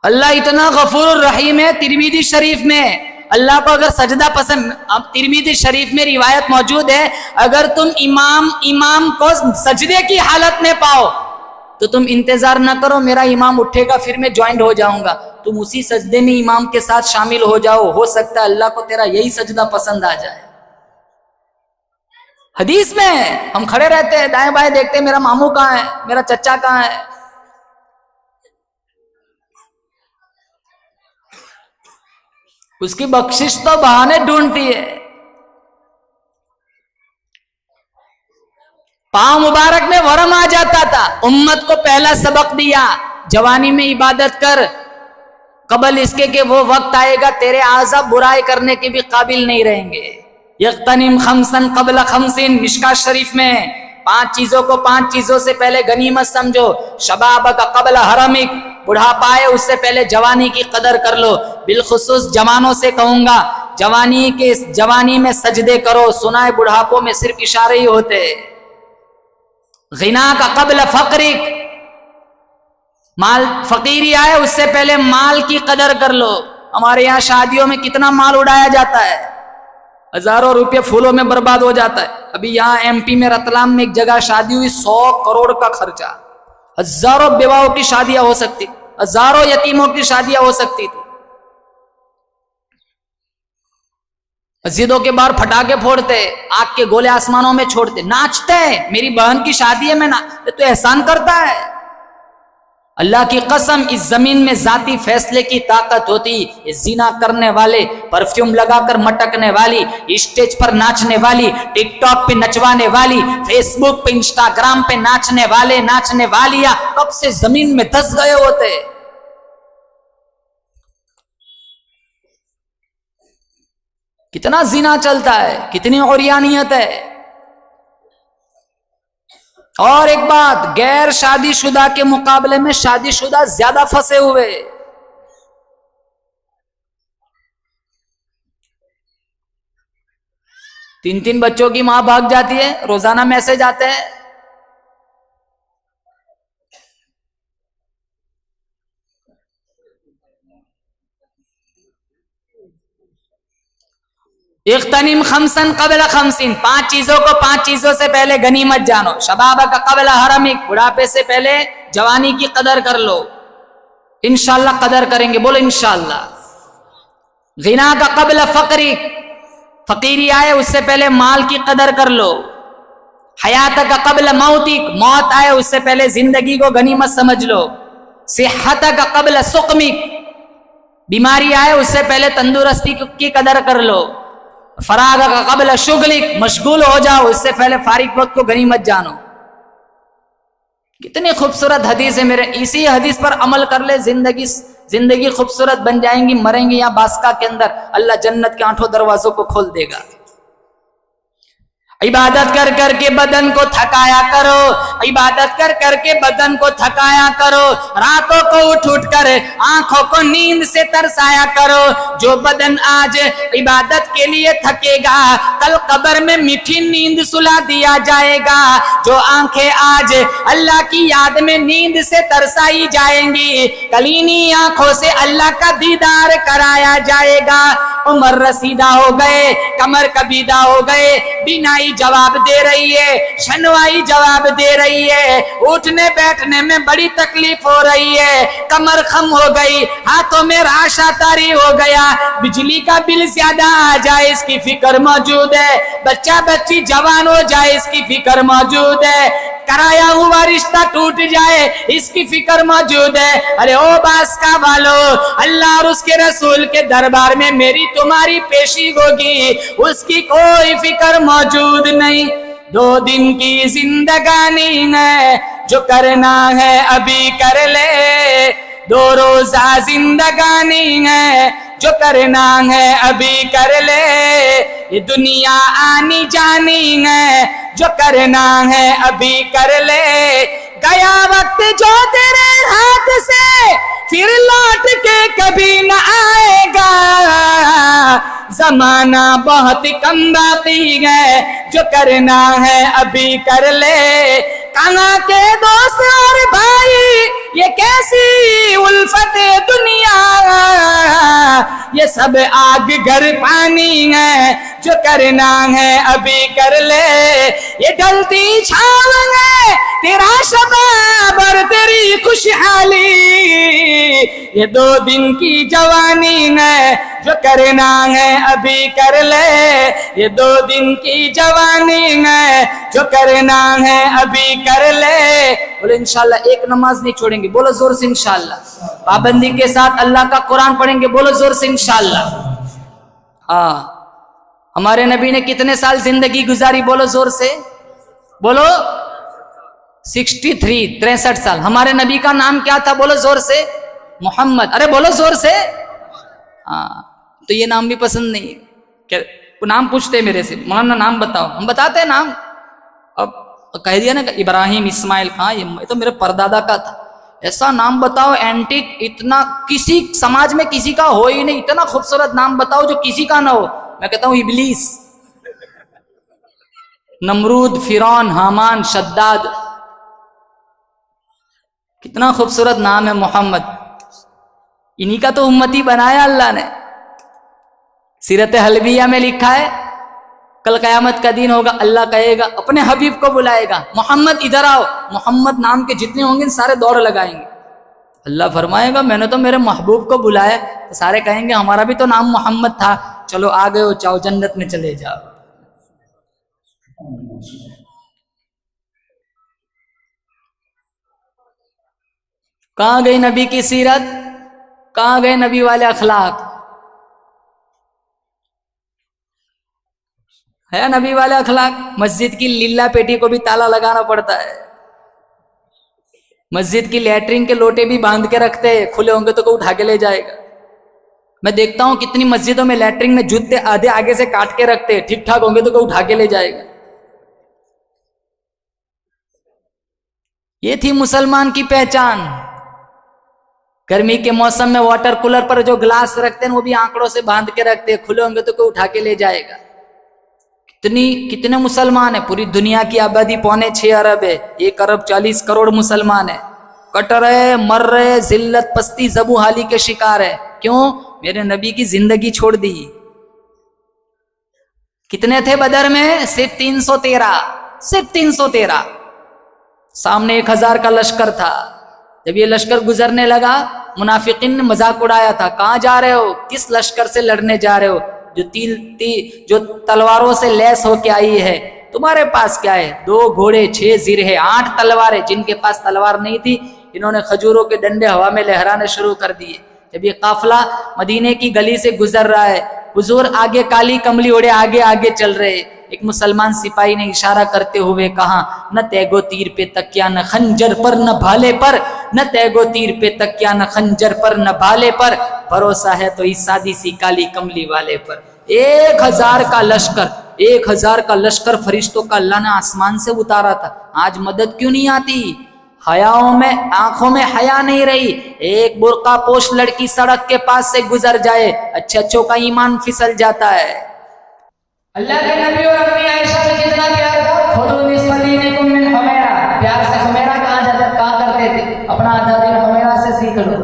अल्लाह इतना गफूर रहीम है। तिरमिजी शरीफ में अल्लाह को अगर सजदा पसंद, अब तिरमिजी शरीफ में रिवायत मौजूद है, अगर तुम इमाम को सजदे की हालत में पाओ तो तुम इंतजार न करो मेरा इमाम उठेगा फिर मैं ज्वाइंट हो जाऊंगा, तुम उसी सजदे में इमाम के साथ शामिल हो जाओ, हो सकता है अल्लाह को तेरा यही सजदा पसंद आ जाए। हदीस में हम खड़े रहते हैं, दाएं बाएं देखते हैं, मेरा मामू कहाँ है, मेरा चचा कहाँ है। उसकी बख्शिश तो बहाने ढूंढती है। पांव मुबारक में वरम आ जाता था, उम्मत को पहला सबक दिया, जवानी में इबादत कर, कबल इसके कि वो वक्त आएगा तेरे आज़ा बुराई करने के भी काबिल नहीं रहेंगे। यक्तनिम खमसन कबल खमसिन, मिशकात शरीफ में 5 चीजों को 5 चीजों से पहले गनीमत समझो। शबाब का कबल हरमिक, बुढ़ापा आए उससे पहले जवानी की कदर कर लो। बिलखुसूस जवानों से कहूंगा, जवानी में सजदे करो, सुनाए बुढ़ापों में सिर्फ इशारे ही होते। गिना का कबल फकरिक, माल फकीरी आए उससे पहले माल की कदर कर लो। हमारे यहाँ शादियों में कितना माल उड़ाया जाता है, हजारों रुपये फूलों में बर्बाद हो जाता है। अभी यहाँ एमपी में रतलाम में एक जगह शादी हुई, 100 करोड़ का खर्चा, हजारों विवाहों की शादियां हो सकती, हजारों यतीमों की शादियां हो सकती थी। मस्जिदों के बाहर फटाके फोड़ते, आग के गोले आसमानों में छोड़ते, नाचते। मेरी बहन की शादी है, मैं तो एहसान करता है। अल्लाह की कसम, इस जमीन में जाती फैसले की ताकत होती। ये जिना करने वाले, परफ्यूम लगाकर मटकने वाली, स्टेज पर नाचने वाली, टिकटॉक पे नचवाने वाली, फेसबुक पे इंस्टाग्राम पे नाचने वाले, नाचने वालियां कब से जमीन में धस गए होते। कितना जिना चलता है, कितनी औरियानियत है। और एक बात, गैर शादीशुदा के मुकाबले में शादीशुदा ज्यादा फंसे हुए। तीन तीन बच्चों की मां भाग जाती है, रोजाना मैसेज आते हैं। इख्तनिम खमसन कबल खमसिन, 5 चीजों को 5 चीजों से पहले गनीमत जानो। शबाब का कबल हरमिक, बुढ़ापे से पहले जवानी की कदर कर लो, इंशाल्लाह कदर करेंगे, बोलो इंशाल्लाह। गिना का कबल फकरिक, फकीरी आए उससे पहले माल की कदर कर लो। हयात का कबल मौतिक, मौत आए उससे पहले जिंदगी को गनीमत समझ लो। सेहत का कबल सुकमिक, बीमारी आए उससे पहले तंदुरुस्ती की कदर कर लो। फराग का कबल शुगलिक, मशगूल हो जाओ उससे पहले फारिग वक्त को गनीमत जानो। कितनी खूबसूरत हदीस है मेरे, इसी हदीस पर अमल कर ले, जिंदगी खूबसूरत बन जाएंगी। मरेंगे यहाँ बासका के अंदर, अल्लाह जन्नत के 8 दरवाजों को खोल देगा। इबादत कर करके बदन को थकाया करो, इबादत कर करके बदन को थकाया करो। रातों को उठ उठ कर आंखों को नींद से तरसाया करो। जो बदन आज इबादत के लिए थकेगा, कल कब्र में मीठी नींद सुला दिया जाएगा। जो आंखें आज अल्लाह की याद में नींद से तरसाई जाएंगी, कल इन्हीं आंखों से अल्लाह का दीदार कराया जाएगा। उम्र रसीदा हो गए, कमर कबीदा हो गए, बिनाई जवाब दे रही है, शनवाई जवाब दे रही है, उठने बैठने में बड़ी तकलीफ हो रही है, कमर खम हो गई, हाथों में राशा तारी हो गया, बिजली का बिल ज्यादा आ जाए इसकी फिक्र मौजूद है, बच्चा बच्ची जवान हो जाए इसकी फिक्र मौजूद है, कराया हुआ रिश्ता टूट जाए इसकी फिक्र मौजूद है। अरे ओ बासका वालो, अल्लाह और उसके रसूल के दरबार में मेरी तुम्हारी पेशी होगी, उसकी कोई फिक्र मौजूद नहीं। 2 दिन की जिंदगानी है, जो करना है अभी कर ले। 2 रोजा जिंदगानी है, जो करना है अभी कर ले। ये दुनिया आनी जानी है, जो करना है अभी कर ले। गया वक्त जो तेरे हाथ से फिर लौट के कभी न आएगा, जमाना बहुत कम बाकी है, जो करना है अभी कर ले। कहाँ के दोस्त और भाई, ये कैसी उल्फत दुनिया, ये सब आग घर पानी है, जो करना है अभी कर ले। ये ढलती छाव है तेरा शबाब और तेरी खुशहाली, ये 2 दिन की जवानी है, जो करना है अभी कर ले। ये 2 दिन की जवानी है, जो करना है अभी कर ले। बोले इंशाल्लाह एक नमाज नहीं छोड़ेंगे, बोलो जोर से इंशाल्लाह। पाबंदी के साथ अल्लाह का कुरान पढ़ेंगे, बोलो जोर से इंशाल्लाह। हाँ, हमारे नबी ने कितने साल जिंदगी गुजारी, बोलो जोर से, बोलो 63 साल। हमारे नबी का नाम क्या था, बोलो जोर से, मोहम्मद। अरे बोलो जोर से। हाँ, तो ये नाम भी पसंद नहीं है। क्या नाम पूछते मेरे से, मौलाना नाम बताओ, हम बताते हैं नाम। अब कह दिया ना इब्राहिम इस्माइल खां, ये तो मेरे परदादा का था। ऐसा नाम बताओ एंटिक, इतना किसी समाज में किसी का हो ही नहीं, इतना खूबसूरत नाम बताओ जो किसी का ना हो। मैं कहता हूं इबलीस, नमरूद, फिरौन, हामान, शद्दाद, कितना खूबसूरत नाम है मोहम्मद। इन्हीं का तो उम्मती बनाया अल्लाह ने। सीरत हलबिया में लिखा है, कल कयामत का दिन होगा, अल्लाह कहेगा, अपने हबीब को बुलाएगा, मोहम्मद इधर आओ। मोहम्मद नाम के जितने होंगे सारे दौड़ लगाएंगे। अल्लाह फरमाएगा मैंने तो मेरे महबूब को बुलाया। तो सारे कहेंगे हमारा भी तो नाम मोहम्मद था, चलो आ गए हो, चाहो जन्नत में चले जाओ। कहां गई नबी की सीरत, कहां गए नबी वाले अखलाक? है नबी वाले अखलाक? मस्जिद की लीला पेटी को भी ताला लगाना पड़ता है, मस्जिद की लैट्रिन के लोटे भी बांध के रखते हैं, खुले होंगे तो कोई उठा के ले जाएगा। मैं देखता हूं कितनी मस्जिदों में लैट्रिन में जूते आधे आगे से काट के रखते हैं, ठीक ठाक होंगे तो कोई उठा के ले जाएगा। ये थी मुसलमान की पहचान। गर्मी के मौसम में वाटर कूलर पर जो ग्लास रखते हैं वो भी आंकड़ों से बांध के रखते हैं, खुले होंगे तो कोई उठा के ले जाएगा। कितने मुसलमान है? पूरी दुनिया की आबादी 5.6 अरब है, 1 अरब 40 करोड़ मुसलमान है। कट रहे, मर रहे, जिल्लत पस्ती जबूहाली के शिकार है। क्यों? मेरे नबी की जिंदगी छोड़ दी। कितने थे बदर में? सिर्फ 313, सिर्फ 313। सामने 1000 का लश्कर था। जब ये लश्कर गुजरने लगा, मुनाफिकीन ने मजाक उड़ाया था, कहां जा रहे हो, किस लश्कर से लड़ने जा रहे हो, जो तलवारों से लैस होके आई है, तुम्हारे पास क्या है? 2 घोड़े, 6 जिरहे, 8 तलवारें। जिनके पास तलवार नहीं थी, इन्होंने खजूरों के डंडे हवा में लहराने शुरू कर दिए। जब ये काफिला मदीने की गली से गुजर रहा है, हुजूर आगे काली कमली ओढ़े आगे आगे चल रहे। एक मुसलमान सिपाही ने इशारा करते हुए कहा, न तैगो तीर पे तकिया न खंजर पर न भाले पर, न तैगो तीर पे तकिया न खंजर पर न भाले पर, भरोसा है तो इस सादी सी काली कमली वाले पर। 1000 का लश्कर, 1000 का लश्कर फरिश्तों का अल्लाह ने आसमान से उतारा था। आज मदद क्यों नहीं आती? हयाओं में, आंखों में हया नहीं रही। एक बुर्का पोश लड़की सड़क के पास से गुजर जाए, अच्छों का ईमान फिसल जाता है। अल्लाह के नबी और अपनी आयशा में कितना प्यार था। खुदूनी सलीनिकुम मिन हुमैरा, प्यार से हुमैरा कहाँ करते थे? अपना आधा दिन हुमैरा से सीख लो।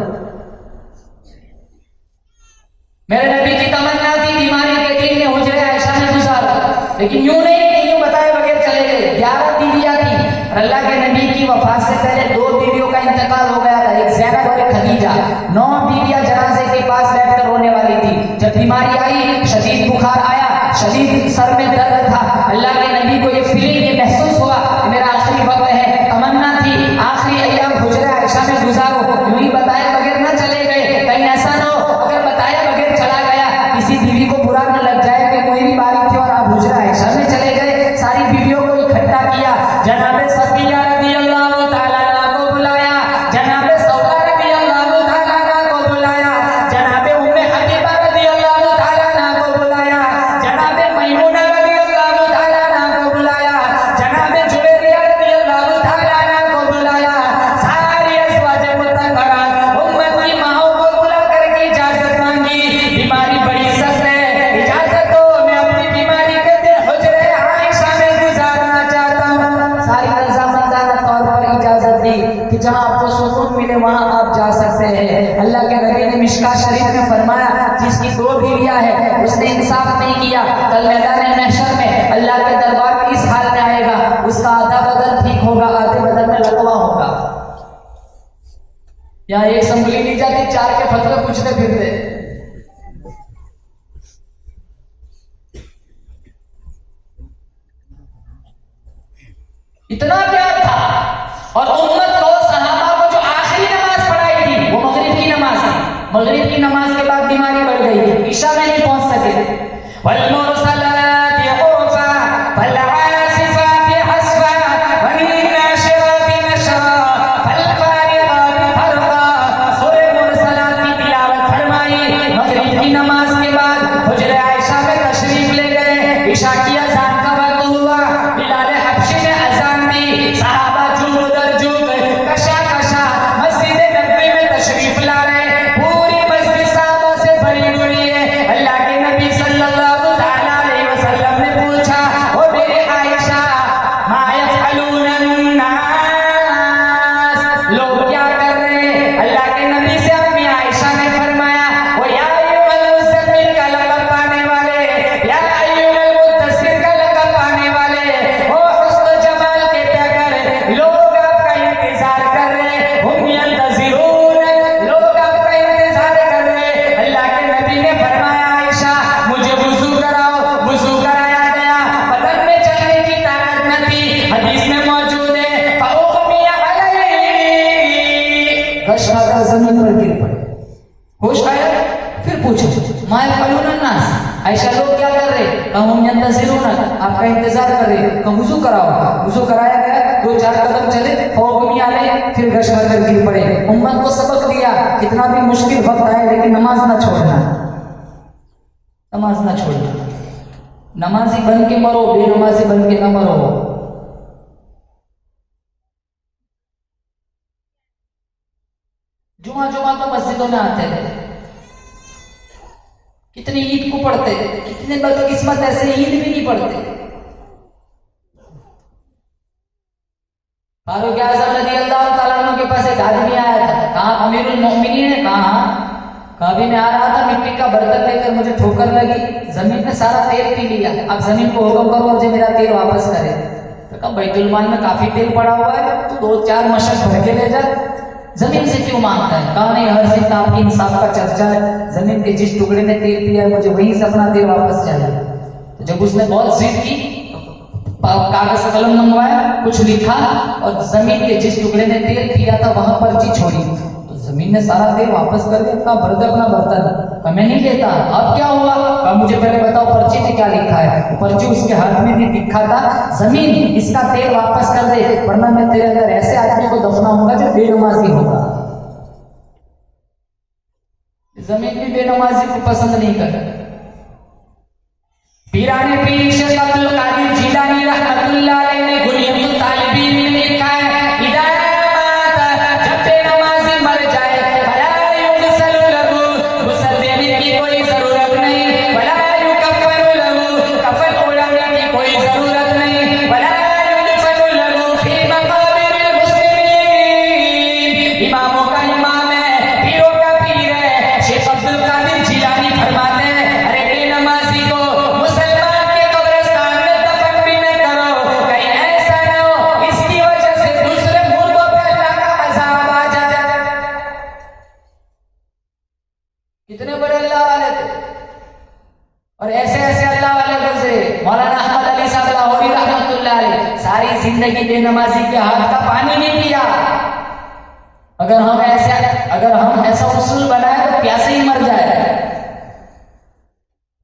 मेरे नबी की तमन्ना थी बीमारी के दिन में हुजरे आयशा में गुजारा, लेकिन यूं नहीं कि यूं बताए बगैर चले गए। 11 बीवियां थी और अल्लाह के नबी की वफात से पहले 2 बीवियों का इंतकाल हो गया था, एक ज़ैनब और एक खदीजा। 9 बीवियां जनाजे के पास बैठकर रोने वाली थी। जब बीमारी आई, शदीद बुखार आया, शदीद सर में दर्द था, अल्लाह के नबी को ये फीलिंग, ये महसूस हुआ मेरा आखिरी वक्त है। तमन्ना थी आखिरी अय्याम हुजरे आयशा में गुजारो, यूं ही बताए बगैर न चले गए। कहीं ऐसा ना हो अगर बताया बगैर चला गया, किसी बीवी को बुरा न लग जाए कि कोई भी बारी थी और आप हुजरे आयशा में चले गए। सारी बीवियों को इकट्ठा किया, जनाबे सफिया रज़ियल्लाहु ताला अन्हा को बुलाया, जनाबे सौदा रज़ियल्लाहु ताला अन्हा को बुलाया, जनाबे उम्मे हबीबा रज़ियल्लाहु ताला अन्हा को बुलाया, जनाबे मैमूना रज़ियल्लाहु ताला अन्हा को बुलाया, जनाबे जुवैरिया रज़ियल्लाहु ताला अन्हा को बुलाया। सारी अज़वाज मुतहहरात उम्मती माओं को बुला करके इजाजत मांगी, बीमारी बड़ी सख्त है, इजाजत दो, मैं अपनी बीमारी के दिन हुजरे आयशा में गुजारना चाहता हूँ। सारी रज़ामंदाना तौर पर इजाजत दी कि जहाँ आपको सुकून मिले वहाँ आप जा सकते हैं। अल्लाह के नबी ने मिशका शरीफ में फरमाया, जिसकी 2 बीवियां हैं उसने इंसाफ नहीं किया, कल मैदान महशर में अल्लाह के दरबार में इस हाल में आएगा, उसका आधा बदन ठीक होगा, आधे बदन में लकवा होगा। यहाँ एक संभली नहीं जाती, 4 के फतवे पूछते फिरते। इतना प्यार था। और उम्मत को, सहाबा को जो आखिरी नमाज पढ़ाई थी वो मगरिब की नमाज थी। मगरिब की नमाज के बाद बीमारी बढ़ गई थी, ईशा में नहीं पहुंच सके। वल्मुरसलाति उरफा फलआसिफाति हस्फा वन्नाशिराति नशरा फलफारिगाति फरका। सूरह मुरसलात की तिलावत फरमाई। मगरिब की नमाज के बाद हुजरे आयशा में तशरीफ ले गए। ईशा की अज़ान का वक्त हुआ, बिलाल हबशी ने अज़ान दी, सहाबा जुम उधर जुम, कशा कशा मस्जिद नबवी में तशरीफ ला रहे। पूरी मस्जिद सहाबा से भरी हुई है। अल्लाह के नबी सल्लल्लाहु ताला पूछो माय फलून नास, ऐसा लोग क्या कर रहे, हम यंतज़िरून, आपका इंतजार कर रहे, वुजू कराओ, वुजू कराया गया, 2-4 कदम चले, फौग भी आ गए, फिर गश कर गिर पड़े। उम्मत को सबक दिया, कितना भी मुश्किल वक्त आए लेकिन नमाज ना छोड़ना, नमाज ना छोड़ना। नमाजी बन के मरो, बेनमाजी बन के ना मरो। जुमा जुमा तो मस्जिदों में आते हैं, कितने ईद को पढ़ते, कितने बदकिस्मत ऐसे ईद भी नहीं पढ़ते। फारूक आज़म रज़ियल्लाहु ताला अन्हु के पास एक आदमी आया था, कहा अमीरुल मोमिनीन ने कहा भी मैं आ रहा था, मिट्टी का बर्तन लेकर मुझे ठोकर लगी, जमीन ने सारा तेल पी लिया, अब जमीन को हुक्म करो मुझे मेरा तेल वापस करे। तो कहा बैतुल माल में काफी तेल पड़ा हुआ है, तो 2-4 मशक भर के ले जा, जमीन से क्यों मांगता है। कहा नहीं, हर सिंह आपकी इंसाफ का चर्चा है, जमीन के जिस टुकड़े में तेल पिया है मुझे वहीं से अपना तेल वापस चाहिए। तो जब उसने बहुत जिद की, कागज कलम मंगवाया, कुछ लिखा और जमीन के जिस टुकड़े में तेल पिया था वहां पर्ची छोड़ी, तो जमीन ने सारा तेल वापस कर दिया। कहा भर दे अपना बर्तन। कहा मैं नहीं लेता। अब क्या हुआ? कहा मुझे पहले बताओ पर्ची में क्या लिखा है। पर्ची उसके हाथ में भी लिखा था, जमीन इसका तेल वापस कर दे वरना मैं तेरे अंदर ऐसे आदमी को दफनाऊंगा जो बेनमाजी होगा। जमीन भी बेनमाजी को पसंद नहीं करता। पीराने पीर शेख अब्दुल कादिर जिलानी रहमतुल्लाह अलैह ने गुलियतुल तालिबीन में लिखा है, जब बेनमाजी मर जाए फला युगसलु लहू, गुस्ल देने की कोई जरूरत नहीं, वला युकफनु लहू, कफन ओढ़ने की कोई जरूरत नहीं, वला युदफनु लहू फी मकाबिरिल मुस्लिमीन। इमामों का इमाम है, पीरों का पीर है, शेख अब्दुल कादिर जिलानी फरमाते हैं, अरे बेनमाजी को कितने बड़े अल्लाह वाले थे। और ऐसे ऐसे अल्लाह वाले गुजरे। मौलाना अहमद अली साहब लाहौरी रहमतुल्लाह अलैह सारी जिंदगी बेनमाजी के हाथ का पानी नहीं पिया। अगर हम ऐसा उसूल बनाए तो प्यासे ही मर जाए।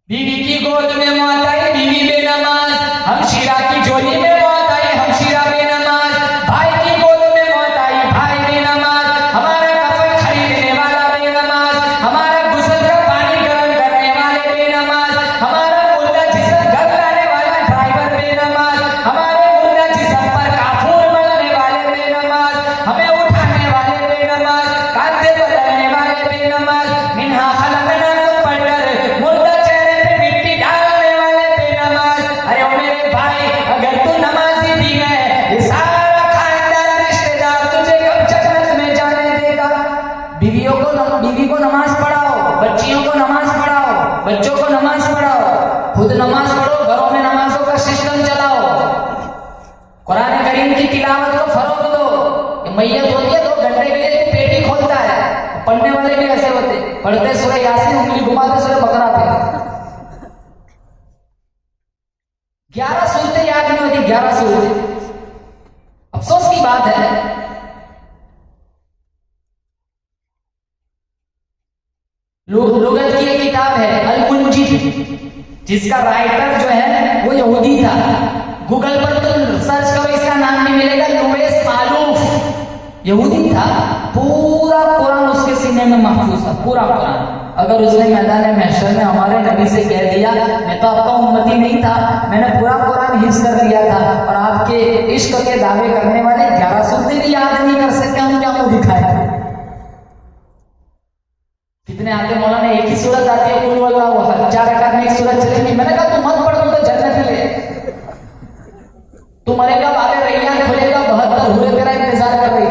बीवी की गोद में मौत आई, बीवी बेनमाज, हम शीरा की झोली में मौत आई, हम शीरा बेनमाज, भाई की गोद में मौत आई, भाई बेनमाज, हमारा कफन खरीदने वाला बेनमाज, हमारा गुस्ल का पानी गर्म करने वाले बेनमाज, हमारा मुर्दा जिस्म घर लाने वाला ड्राइवर बेनमाज, हमारे मुर्दा जिस्म पर काफूर मलने वाले बेनमाज, हमें उठाने वाले बेनमाज, कांधे बदलने वाले बेनमाज, मिन्हा खलकनाकुम पढ़कर मुर्दा चेहरे पे मिट्टी डालने वाले बेनमाज। अरे ओ मेरे भाई, अगर तू नमाजी भी है, ये सारा खानदान रिश्तेदार तुझे कब जन्नत में जाने देगा। बीवी को नमाज पढ़ाओ, बच्चियों को नमाज पढ़ाओ, बच्चों को नमाज पढ़ाओ, खुद नमाज पढ़ो, घरों में नमाजों का सिस्टम चलाओ, कुरान करीम की तिलावत को फरोग दो। मैयत होती है 2 घंटे के लिए पेटी खोलता है, पढ़ने वाले भी ऐसे होते, पढ़ते सूरह यासीन, उंगली घुमाते सूरह बकरा पे। 11 सूरतें याद नहीं होती, 11 सूरतें। अफसोस की बात है, लुगत की एक किताब है अल-मुंजिद, जिसका राइटर जो है वो यहूदी था। गूगल पर तो सर्च करो, इसका नाम नहीं मिलेगा, लुवेस मालूफ यहूदी था। पूरा कुरान उसके सीने में महफूज था, पूरा कुरान। अगर उसने मैदान महशर में हमारे नबी से कह दिया मैं तो आपका उम्मती नहीं था, मैंने पूरा कुरान हिफ्ज़ कर लिया था, और आपके इश्क के दावे करने वाले 11 सूरतें भी याद नहीं कर सकते, हम क्या मुंह दिखाए। कितने आते मौलाना एक ही सूरत आती है, कुल वल्लाहु अहद, 4 रकात में एक सूरत चलेगी। मैंने कहा तू मत पढ़, तुम तो जन्नत ही है, तू मरेगा बाबे रैयान खुलेगा, 72 हुए तेरा इंतजार कर रही।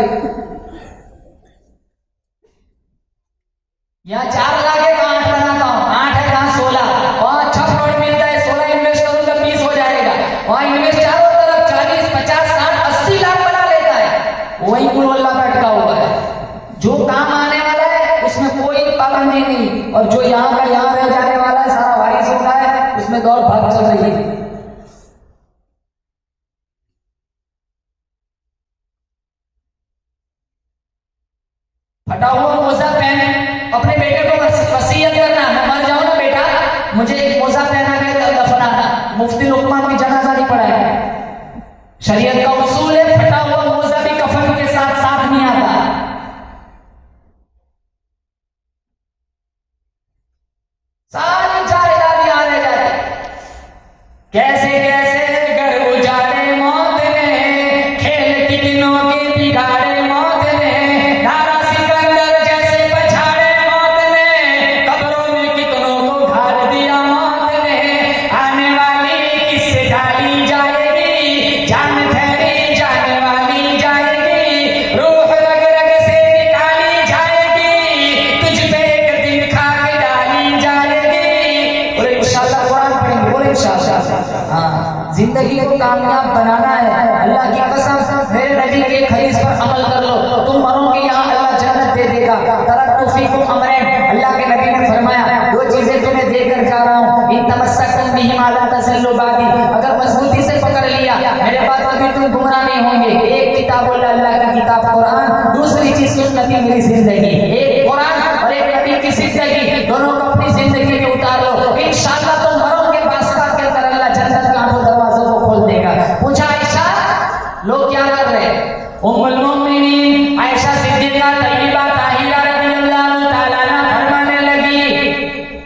यहाँ 4 लाख है, 8 बनाता हूँ, 8 है कहाँ 16, वहां अच्छा प्लॉट मिलता है, 16 इन्वेस्ट करूंगा 20 हो जाएगा, वहां इन्वेस्ट चारों तरफ 40, 50, 60, 80 लाख बना लेता है। वही कुल वल्लाह का अटका हुआ है। जो काम आने वाला है उसमें कोई पाबंदी नहीं, और जो यहाँ का यहाँ रह जाने वाला है, सारा वारिस होता है, उसमें दौड़ भाग चल रही है। फटा हुआ मोजा पहन, अपने बेटे को वसीयत करना, मुझे एक मोजा पहना के दफनाना, मुफ्ती लुकमान की जनाजा नहीं पढ़ाया। शरीयत का उसूल है, फटा हुआ मोजा भी कफन के साथ साथ नहीं आता। सारी जायदाद यहाँ रह जाती। कैसे कैसे घर उजाड़े मौत ने, खेल कितनों के बिगाड़े मौत ने, नारा सिकंदर जैसे पछाड़े मौत ने, कब्रों में कितनों को गाड़ दिया मौत ने। आने वाली किससे डाली जाएगी, जान ठहरी जाने वाली जाएगी, रूह रग रग से निकाली जाएगी, तुझ पे एक दिन खाक डाली जाएगी। और इंशाअल्लाह कुरान पढ़ेंगे, बोले इंशाअल्लाह। हाँ, जिंदगी को कामयाब बनाना है। अल्लाह की कसम, मेरे नबी के हदीस पर अमल कर लो, तुम मरोगे यहाँ अल्लाह जन्नत दे देगा। तरक्कु फीकुम अमरैन, अल्लाह के नबी ने फरमाया दो चीजें तुम्हें देकर जा रहा हूँ, इन तमस्सकतुम बिहिमा ला तज़ल्लू बादी, अगर मजबूती से पकड़ लिया मेरे बाद कभी तुम गुमराह नहीं होंगे। एक किताबुल्लाह, अल्लाह की किताब कुरान, दूसरी चीज सुन्नती मेरी जिंदगी। एक कुरान और एक नबी की जिंदगी, दोनों को अपनी जिंदगी में उतार लो, इंशाअल्लाह तुम मरोगे बादशाह के अंदर अल्लाह जन्नत के आठों दरवाजों को खोल देगा। पूछा आयशा, लोग क्या कर रहे हैं? उम्मुल मोमिनीन आयशा सिद्दीका तय्यबा ताहिरा रज़ियल्लाहु ताला अन्हा फरमाने लगी,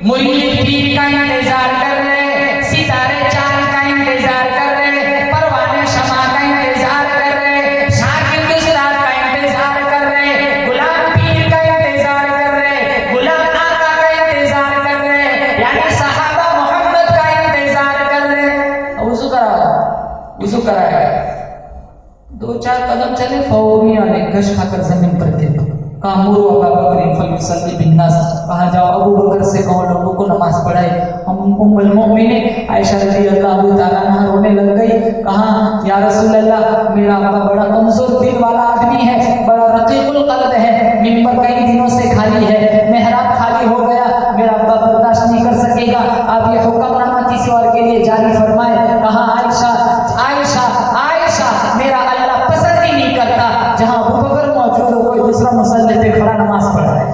मुरीद पीर का इंतजार कर रहे, सितारे चांद का इंतजार कर रहे, परवाने शमा का इंतजार कर रहे, शाकिर उस्ताद का इंतजार कर रहे, गुलाम पीर का इंतजार कर रहे, गुलाम आका का इंतजार कर रहे, यानी सहाबा मोहम्मद का इंतजार कर रहे। वुजू कराओ, वुजू कराया, दो चार कदम चले, फौरी आने गश खाकर जमीन पर गिर पड़े। कामुरु अबू बकर फलयुसल्ली बिन्नास, कहा जाओ अबू बकर से कहो लोगों को नमाज पढ़ाए। उम्मुल मोमिनीन आयशा रज़ियल्लाहु ताला अन्हा रोने लग गई, कहा या रसूल अल्लाह, मेरा अब्बा बड़ा कमजोर दिल वाला आदमी है, बड़ा रकीकुल कल्ब है, मिंबर कई दिनों से खाली है, मेहराब खाली हो गया, मेरा अब्बा बर्दाश्त नहीं कर सकेगा, आप ये हुक्मनामा किसी और के लिए जारी फरमाए। कहा आयशा आयशा आयशा, मेरा अल्लाह पसंद ही नहीं करता जहां अबू बकर मौजूद हो कोई दूसरा मुसल्ले पे खड़ा नमाज पढ़ रहा है।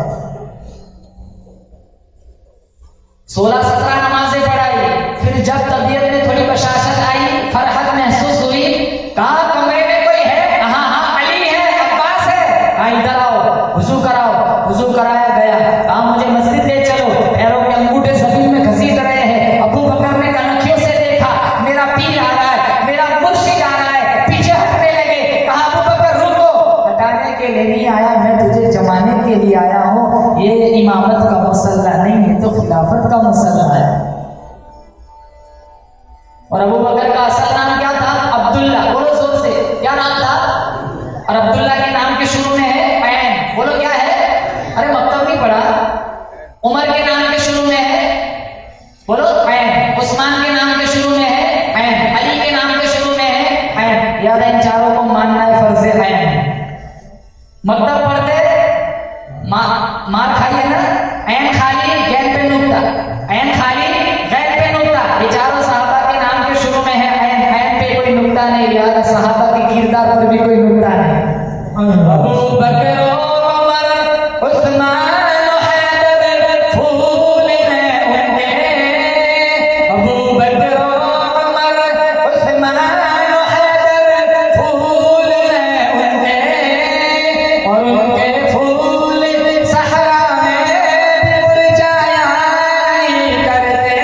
16-17 नमाजें पढ़ाई, फिर जब तबीयत में थोड़ी बशाशत आई, फरहत महसूस हुई, कहा कमरे में कोई है? हाँ हाँ अली है, अब्बास है, हाँ इधर आओ, वुजू कराओ। वुजू कराया गया, कहा मुझे मस्जिद ले चलो, पैरों के अंगूठे जमीन में घसीट रहे हैं। अबू बकर ने कनखियों से देखा, मेरा पीर आ रहा है, मेरा मुर्शिद आ रहा है, पीछे हटने लगे। कहा अबू बकर रुको, हटाने के लिए नहीं आया, मैं तुझे जमाने के लिए आया हूँ, ये इमामत का मसला नहीं है तो खिलाफत का मसला है। और अबू बकर का असल नाम क्या था? अब्दुल्ला, बोलो जोर से, क्या नाम था? और अब्दुल्ला के नाम के शुरू में है ऐन, बोलो क्या है? अरे मक्तब नहीं पढ़ा। उमर के नाम के शुरू में है, बोलो ऐन। उस्मान के नाम के शुरू में है ऐन। अली के नाम के शुरू में है ऐन। याद है, इन चारों को मानना है फर्ज ऐन। मक्तब पढ़ते मार खाइए ना, ऐन खाली गैर पे नुक्ता, ऐन खाली गैर पे नुक्ता, ये चारों सहाबा के नाम के शुरू में है ऐन, ऐन पे कोई नुक्ता नहीं, लिहाजा सहाबा के किरदार पर भी कोई नुक्ता नहीं। अबू बकर उमर उस्मान हैदर फूल हैं उनके, अबू बकर उमर उस्मान हैदर फूल हैं उनके, और उनके फूल सहरा में मुरझाया नहीं करते।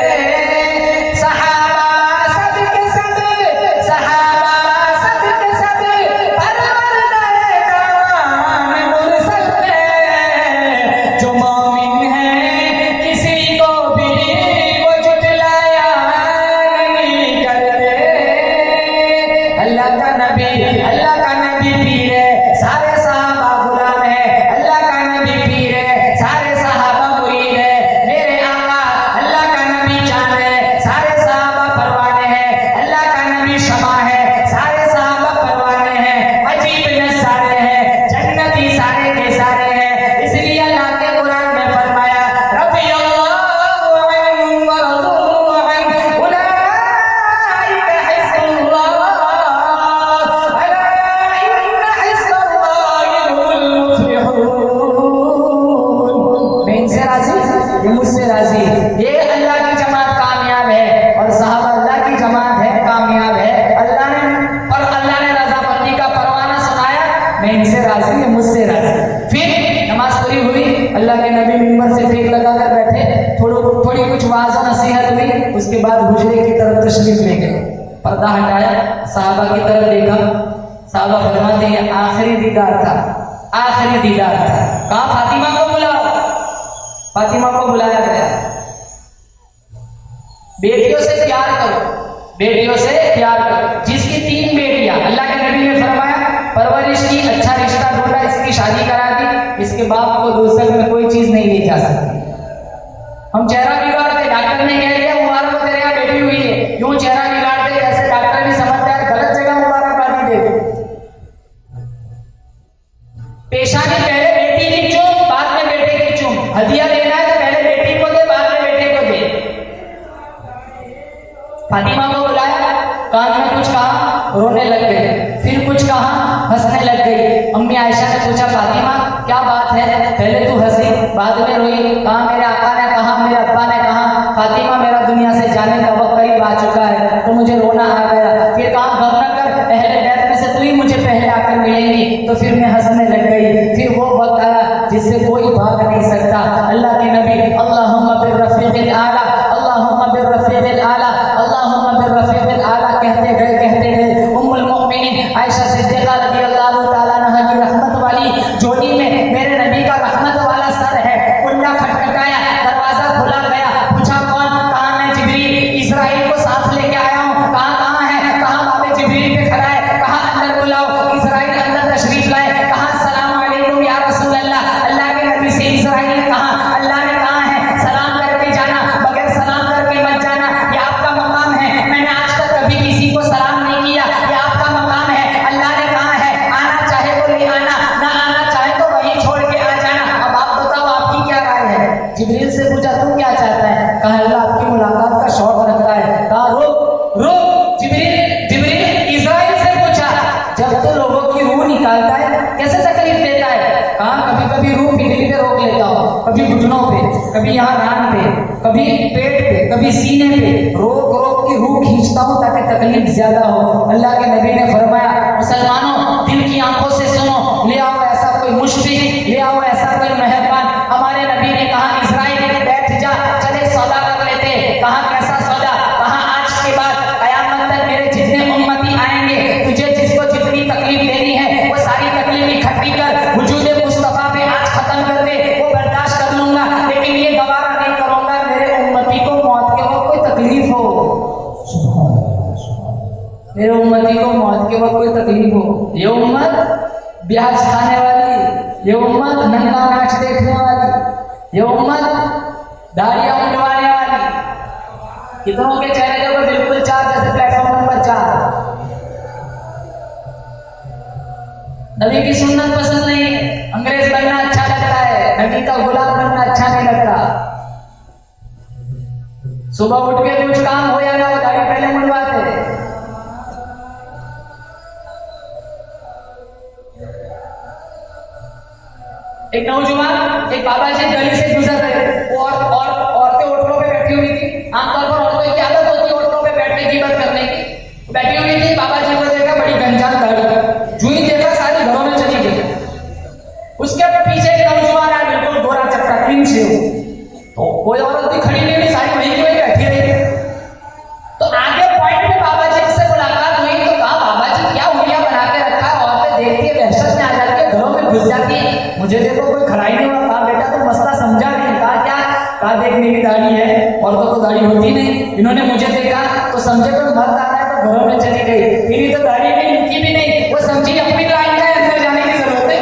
सहाबा सब के सब, सहाबा सब के सब परवर गए दामन मुरसल में, जो मोमिन है किसी को भी वो जुटलाया नहीं करते। अल्लाह का नबी पीर है, सारे सहाबा गुलाम है, अल्लाह का नबी पीर है, सारे सहाबा मुरीद है, मेरे आका अल्लाह का नबी चांद है, सारे सहाबा परवाने हैं, अल्लाह का नबी शमा है, सारे सहाबा परवाने हैं, अजीब नज़ारे हैं, जन्नती सारे के सारे हैं। इसलिए अल्लाह के कुरान में फरमाया रज़ियल्लाहु अन्हुम व रज़ू अन्हु उलाइका हिज़्बुल्लाह अला इन्न हिज़्बल्लाहि हुमुल मुफ्लिहून। मैं इनसे राजी, ये मुझसे राजी, ये अल्लाह की जमात थोड़ी कुछ वाज़ नसीहत हुई, उसके बाद हुजरे की तरफ तशरीफ ले गए। पर्दा हटाया, साहबा की तरफ देखा, साहबा फरमाते हैं आखिरी दीदार था, आखिरी दीदार था। कहा फातिमा को बुलाओ। फातिमा को बुलाया गया। बेटियों से प्यार करो, बेटियों से प्यार करो। जिसकी 3 बेटियां, अल्लाह के नबी ने फरमाया परवरिश की, अच्छा रिश्ता ढूंढा, इसकी शादी करा दी, इसके बाप को दोस्तक में कोई चीज नहीं ले जा सकती। हम चेहरा बिगाड़ते, डॉक्टर ने कह दिया मुबारक तेरे यहाँ बेटी हुई है, यूं चेहरा बिगाड़ते जैसे डॉक्टर भी समझता है गलत जगह मुबारकबादी दे। पेशानी पहले बेटी की चूम, बाद में बेटे की चूम। हदिया देना है तो पहले बेटी को दे, बाद में बेटे को दे। फातिमा को बुलाया, कान में कुछ कहा, रोने लग गए, फिर कुछ कहा, हंसने लग गई। अम्मी आयशा ने पूछा फातिमा क्या बात है, पहले तू हंसी बाद में रोई। कहा मेरे आका ने कहा, मेरे अब्बा ने कहा फातिमा मेरा दुनिया से जाने का वक्त करीब आ चुका है, तो मुझे रोना आ गया। फिर कहा गम न कर, अहले बैत में से तू ही मुझे पहले आकर मिलेंगी, तो फिर मैं हंसने लग गई। फिर वो वक्त आया जिससे कोई भाग नहीं सकता। अल्लाह के नबी अल्लाहुम्मा बिर्रफ़ीक़िल आला, अल्लाहुम्मा बिर्रफ़ीक़िल आला, अल्लाहुम्मा बिर्रफ़ीक़िल आला कहते गए। उम्मुल मोमिनीन आयशा सिद्दीक़ा रज़ियल्लाहु ताला अन्हा की रहमत वाली जोड़ी में मेरे नबी का रहमत वाला सर है। कुंडा खटखटाया, दरवाजा खोला गया, पूछा कौन? कहा मैं जिब्रील, इस्राइल को साथ लेके आया हूँ। कहाँ है? कहा बाबे जिब्रील पे खड़ा है। कहा अंदर बुलाओ। इस्राइल अंदर तशरीफ लाए। कहा सलाम अलैकुम या रसूल अल्लाह। अल्लाह के नबी से इस्राइल ने कहा अल्लाह ने कहा है सलाम करके जाना, बगैर सलाम करके मत जाना, ये आपका मकाम है। मैंने आज तक कभी किसी को सलाम नहीं किया, ये आपका मकाम है। अल्लाह ने कहा है आना चाहे तो ले आना, ना आना चाहे तो वहीं छोड़ के आ जाना। अब आप बताओ आपकी क्या राय है? जिब्रील से पूछा तू क्या चाहता है? कहा अल्लाह आपकी मुलाकात का शौक रखता है। कहा रुक रुक जिब्रील इस्राइल से पूछा जब तो लोगों की रूह निकालता है कैसे तकलीफ देता है? कहा कभी कभी रूह पिघली पे रोक लेता हूँ, कभी घुटनों पे, कभी यहाँ रान पे, कभी पेट पे, कभी सीने पे, रोक रोक के रूह खींचता हूँ ताकि तकलीफ ज्यादा हो। अल्लाह के नबी ने फरमाया मुसलमानों दिल की आंखों से सुनो, ले आओ ऐसा कोई मुश्फिक, ले आओ ऐसा कोई मेहरबान। हमारे नबी ने कहा इस्राइल बैठ जा, चले सौदा कर लेते। कहा कैसा सौदा? कहा आज के बाद कयामत तक मेरे जितने उम्मती आएंगे, तुझे जिसको जितनी तकलीफ देनी है वो सारी तकलीफ इकट्ठी कर वजूदे मुस्तफा पे आज खत्म कर दे, वो बर्दाश्त कर लूंगा, लेकिन ये गवारा नहीं करूंगा मेरे उम्मती को मौत के वक्त कोई तकलीफ हो। मेरे उम्मती को मौत के वक्त कोई तकलीफ हो। ये उम्मत ब्याज खाने वाली, ये उम्मत नंगा नाच देखने वाली, ये उम्मत दाढ़ियां मुंडवाने वाली। कितनों के चेहरे के ऊपर बिल्कुल 4 जैसे प्लेटफॉर्म नंबर 4। नबी की सुन्नत पसंद नहीं है, अंग्रेज बनना अच्छा लगता है, नबी का गुलाम बनना अच्छा नहीं लगता। सुबह उठ के कुछ काम हो या ना हो दाढ़ी पहले मुंडवाते। एक नौजवान एक बाबा जी गली से गुजर रहे थे और औरतें ओटलों पे बैठी हुई थी। आमतौर पर औरतों की आदत होती है ओटलों पे बैठ के गिबत करने की। बैठी हुई थी, बाबा जी को देखा बड़ी घनश्याम दाढ़ी, जो ही देखा सारी घरों में चली गई। उसके पीछे एक नौजवान आया बिल्कुल गोरा चक्का क्रीम से, तो कोई औरत भी खड़ी नहीं हुई, सारी वहीं की वहीं बैठी रही। तो आगे पॉइंट में बाबा जी से मुलाकात हुई तो कहा बाबा जी क्या हुलिया बना के रखा है, औरतें देखती है वहशत में आ जाती है, घरों में घुस जाती है, मुझे देखो कोई खड़ा ही नहीं हुआ। कहा बेटा तुम मसला समझा नहीं। कहा क्या? कहा देख मेरी दाढ़ी है, औरतों को दाढ़ी होती नहीं, इन्होंने मुझे देखा तो समझे तो मर्द आ रहा है तो घरों में चली गई, मेरी तो दाढ़ी नहीं, इनकी भी नहीं, वो समझी अपनी लाइन का अंदर जाने की जरूरत है।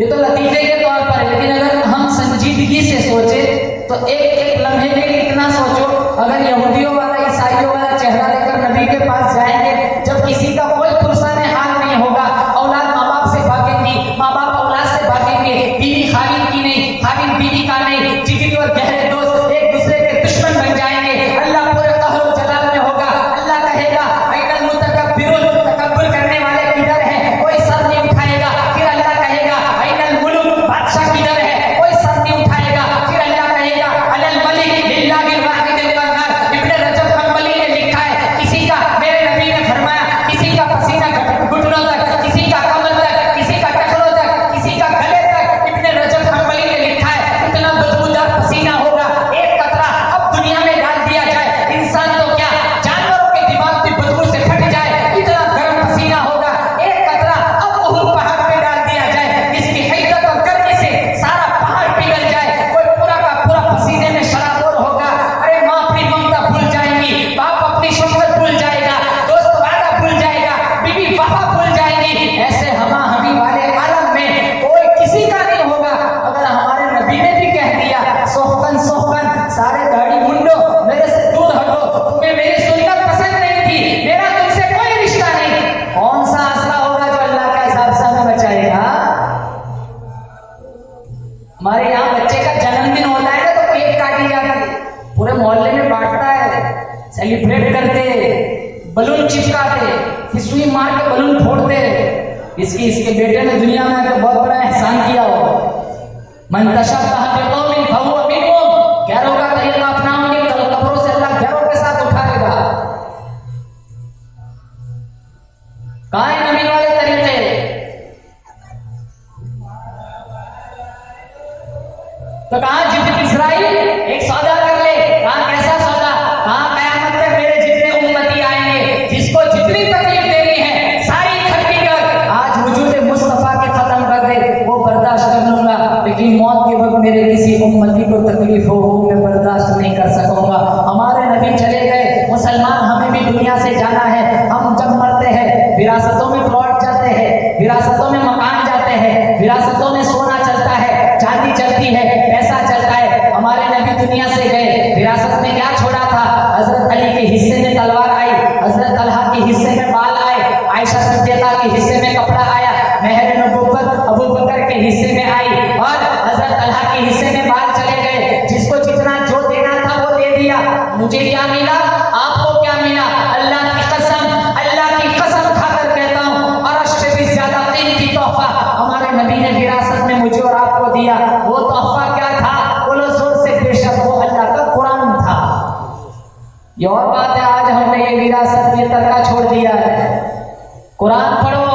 ये तो लतीफे के तौर पर है, लेकिन अगर हम संजीदगी से सोचे तो एक एक लम्हे के लिए इतना सोचो, अगर यहूदियों वाला ईसाइयों वाला चेहरा लेकर नबी के पास जाएंगे, जब किसी का कोई पुरसाने हाल नहीं होगा, औलाद माँ बाप से भागेंगी, माँ बाप औलाद से भागेंगे, बीवी खालिद की नहीं, खालिद बीवी का नहीं, जिगरी और गहरे दोस्त एक दूसरे के दुश्मन बन जाएंगे। अल्लाह पूरे कहर जलाल में होगा, अल्लाह कहेगा अइनल मुतकब्बिरून, तकब्बुर करने वाले किधर है, कोई सर नहीं उठाएगा। फिर अल्लाह कहेगा अइनल मुलूक, बादशाह किधर है, कोई सर नहीं उठाएगा। फिर अल्लाह कहेगा अलल मलिक लिल्लाहिल वाहिदिल कहार। इब्न रजब हंबली ने लिखा है किसी का, मेरे नबी ने फरमाया किसी का बलून फोड़ते इसके बेटे ने दुनिया में आकर बहुत बड़ा एहसान किया हो। मन तशब्बह बिक़ौमिन फहुवा मिनहुम, गैरों का तरीका अपनाओगे कल कब्रों से अल्लाह गैरों के साथ उठाएगा। कहाँ है नबी वाले तरीके? तो कहाँ जिब्रील इस्राइल एक सौदा कर ले, कहाँ कैसा सौदा, कहाँ कयामत तक मेरे जितने उम्मती आएंगे जिसको जितनी तकलीफ देनी है सारी इकट्ठी कर, आज वजूद मुस्तफा के खत्म कर दे, वो बर्दाश्त कर लूंगा, लेकिन मौत के वक्त मेरे किसी उम्मती को तकलीफ हो मैं बर्दाश्त नहीं कर सकूंगा। हमारे नबी चले गए, मुसलमान हमें भी दुनिया से जाना है। हम जब मरते हैं विरासतों में प्लॉट जाते हैं, विरासतों में मकान जाते हैं, विरासतों में सोना चलता है, चांदी चलती है, पैसा चलता है। हमारे नबी दुनिया से गए, विरासत में क्या छोड़ा था? हजरत अली के हिस्से में तलवार आई, हजरत तलहा के हिस्से में बाल आए, आयशा सिद्दीक़ा के हिस्से में कपड़ा आया, महर नबुव्वत अबू बकर के हिस्से में आई और हजरत तलहा के हिस्से में बाल चले गए। जिसको जितना जो देना था वो दे दिया। मुझे क्या मिला, आपको क्या मिला? अल्लाह की कसम खाकर कहता हूँ, और उससे भी ज्यादा कीमती तोहफा हमारे नबी ने विरासत में मुझे और आपको दिया। वो तोहफा क्या था? बोलो जोर से, बेशक वो अल्लाह का कुरान था। ये और बात है, आज हमने ये विरासत में तरका छोड़ दिया है। कुरान पढ़ो,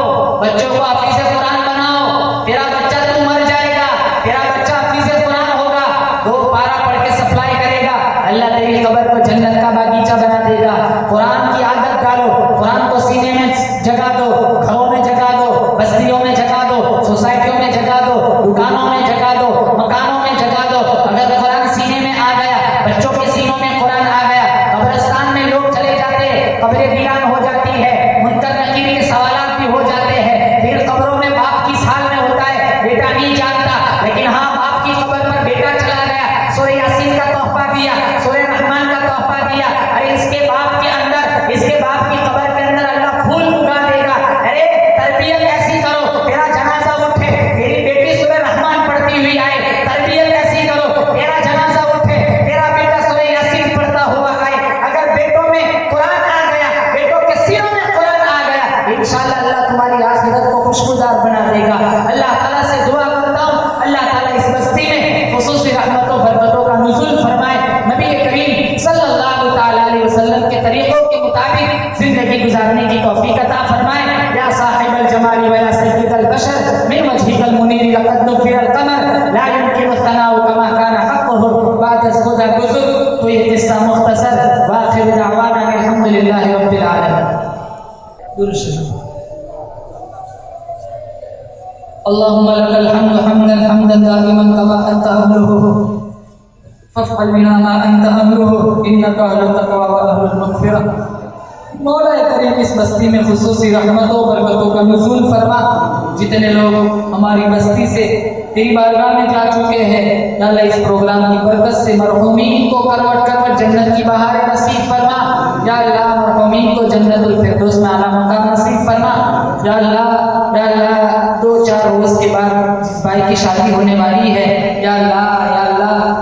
बच्चों को हाफिज़ कुरान बनाओ। तेरा बच्चा तू मर जाएगा, तेरा बच्चा हाफिज़ कुरान होगा, 2 पारा पढ़ के सप्लाई करेगा, अल्लाह तेरी कब्र को जन्नत का बागीचा बना देगा। कुरान की आदत डालो, कुरान को सीने में जगा दो, घरों में जगा दो, बस्तियों में जगा दो, सोसाइटियों में जगा दो, दुकानों में जगा दो, मकानों में जगा दो। अगर कुरान सीने में आ गया, बच्चों के सीनों में कुरान आ गया, कब्रिस्तान में लोग चले जाते हैं, कब्रें वीरान हो जाती है, मुनकर नकीर के सवालात भी हो जाते हैं। फिर कब्रों में बाप किस हाल में होता है बेटा नहीं जानता, लेकिन हाँ बाप की कब्र पर बेटा चला गया, सूरह यासीन का तोहफा दिया, सूरह रहमान का तोहफा दिया। अरे इसके बाप के अंदर, इसके बाप की कब्र के अंदर अल्लाह फूल उगा देगा। अरे तरबियत ऐसी करो, तेरा जनाजा उठे, तेरी बेटी सूरह रहमान पढ़ती हुई आए, तरबियत ऐसी करो, तेरा जनाजा उठे, तेरा बेटा सूरह यासीन पढ़ता हुआ आए। अगर बेटों में कुरान आ गया, बेटों के सीनों में कुरान आ गया, इंशाअल्लाह अल्लाह तुम्हारी आखिरत को खुशगुजार बना देगा। अल्लाह ताला से दुआ करता हूँ, अल्लाह ताला इस बस्ती में खुसूसी रहमतों बरकतों का नुज़ुल फरमाए, नबी करीम सल्लल्लाहु तआला अलैहि वसल्लम के तरीकों के मुताबिक जिंदगी गुजारने की तौफीक अता फरमाए। या साहिबल जमाली व या सय्यिदल बशर मिन वजहिकल मुनीर लक़द नुफ़िरल क़मर ला यमकिनु तनाउ कमा काना हक़्क़ुहु बाद खुदा बुज़ुर्ग। तो ये किस्सा मुख्तसर व आखिर दअवाना अल्हम्दुलिल्लाहि रब्बिल आलमीन। अल्लाहुम्मा लकल हम्दु हम्दन हम्दन दाइमन कमा अंत अहलुहु फफ़अल बिना मा अंत अमरुहु इन्नका अहलुत तक़वा व अहलुल मग़फ़िरह। मौला करीम इस बस्ती में खुसूसी रहमतों बरकतों का नुज़ूल फरमा। जितने लोग हमारी बस्ती से तेरी बारगाह में जा चुके हैं, या अल्लाह इस प्रोग्राम की बरकत से मरहूमीन को करवट करवट जन्नत की बहारें नसीब फरमा। या अल्लाह मरहूमीन को जन्नतुल फिरदौस में आला मकाम नसीब फरमा। या अल्लाह 2-4 रोज के बाद जिस भाई की शादी होने वाली है, या अल्लाह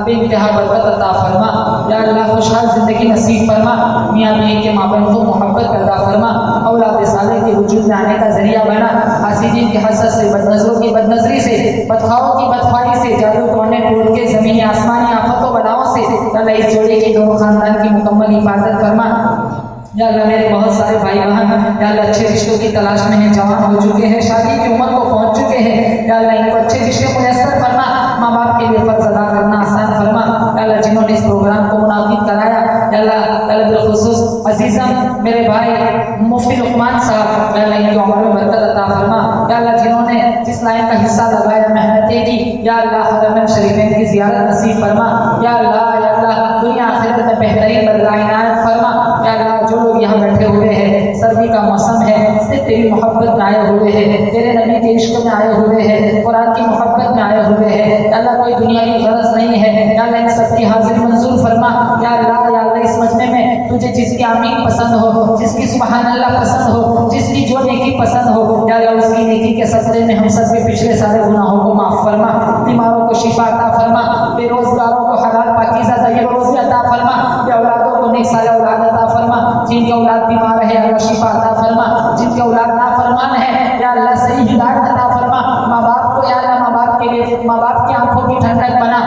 बेइंतहा बरकत अता फरमा। या अल्लाह खुशहाल जिंदगी नसीब फरमा। मियाँ बीवी के माबैन को मोहब्बत पैदा फरमा। औलाद सालेह के वजूद में आने का जरिया बना। हासिदीन की हसद से, बदनजरों की बदनजरी से, बदखाओं की बदखाई से, जादू टोने टोल के ज़मीनी आसमानी आफतों बलाओं से अल्लाह इस जोड़े के दोनों खानदान की मुकम्मल हिफाजत फरमा। या अल्लाह मेरे बहुत सारे भाई बहन या अल्लाह अच्छे रिश्तों की तलाश में हैं, जवान हो चुके हैं, शादी की उम्र को पहुंच चुके हैं, या अल्लाह इनको अच्छे रिश्ते मुयस्सर फरमा। माँ बाप के लिए फर्ज अदा करना आसान फरमा। या अल्लाह जिन्होंने इस प्रोग्राम को मुनाकिद कराया, या अल्लाह बिलखुसूस अजीज़म मेरे भाई मुफ्ती लुकमान साहब, या अल्लाह इनकी उम्र में बरकत अता फरमा। या अल्लाह जिन्होंने जिस लाइन का हिस्सा लगाया, मेहनतें की, या अल्लाह हरमैन शरीफैन की ज़ियारत नसीब फरमा। या अल्लाह दुनिया आखिरत में बेहतरीन बदला इनायत फरमा। या अल्लाह जो लोग यहाँ बैठे हुए हैं, सर्दी का मौसम है, सिर्फ तेरी मोहब्बत में आए हुए हैं, तेरे नबी के इश्क में आए हुए हैं, कुरान की मोहब्बत में आए हुए हैं, अल्लाह कोई दुनिया की गरज नहीं है। या अल्लाह इन सबकी हाजिर मंजूर फरमा। या अल्लाह इस मजमे में तुझे जिसकी आमीन पसंद हो, जिसकी सुबहान अल्लाह पसंद हो, जिसकी जो नेकी पसंद हो, या अल्लाह उसकी नेकी के सदक़े में हम सब के पिछले सारे गुनाहों को माफ़ फरमा। बीमारों को शिफा अता फरमा। बेरोजगारों को हलाल पाकीज़ा तय्यब रोज़ी अता फरमा। या औलादों को नेक साले औलाद अता फरमा। जिनके औलाद बीमार है अल्लाह शिफा अता फरमा, जिनके औलाद नाफरमान है या अल्लाह सही हिदायत अता फरमा, माँ बाप को या अल्लाह माँ बाप के लिए माँ बाप की आंखों की ठंडक बना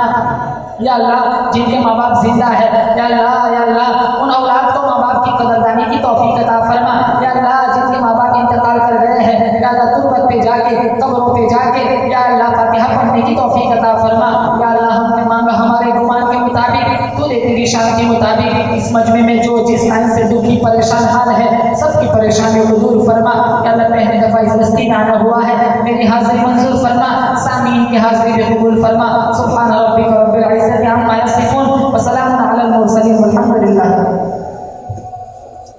या अल्लाह, जिनके माँ बाप जिंदा है या अल्लाह उन औलाद को माँ बाप की कदरदानी की तौफीक अता फरमा, या अल्लाह जिनके माँ बाप इंतकाल कर गए हैं या अल्लाह तुर्बत पे जाके कब्रों पे जाके या अल्लाह फातिहा पढ़ने की तौफीक अता फरमा, या अल्लाह हमने मांगा हमारे गुमान के मुताबिक तू दे तेरी शान के मुताबिक इस मजमे में जो जिस लाइन से दुखी परेशान हाल है सबकी परेशानियों को दूर फरमा, या अल्लाह पहली दफा इस बस्ती में आना हुआ है मेरी हाजिरी मंजूर फरमा, सामीन की हाजिरी भी कबूल फरमा। सुब्हान रब्बिका रब्बिल इज्जति अम्मा यसिफून व सलामुन अलल मुरसलीन वल्हम्दुलिल्लाह।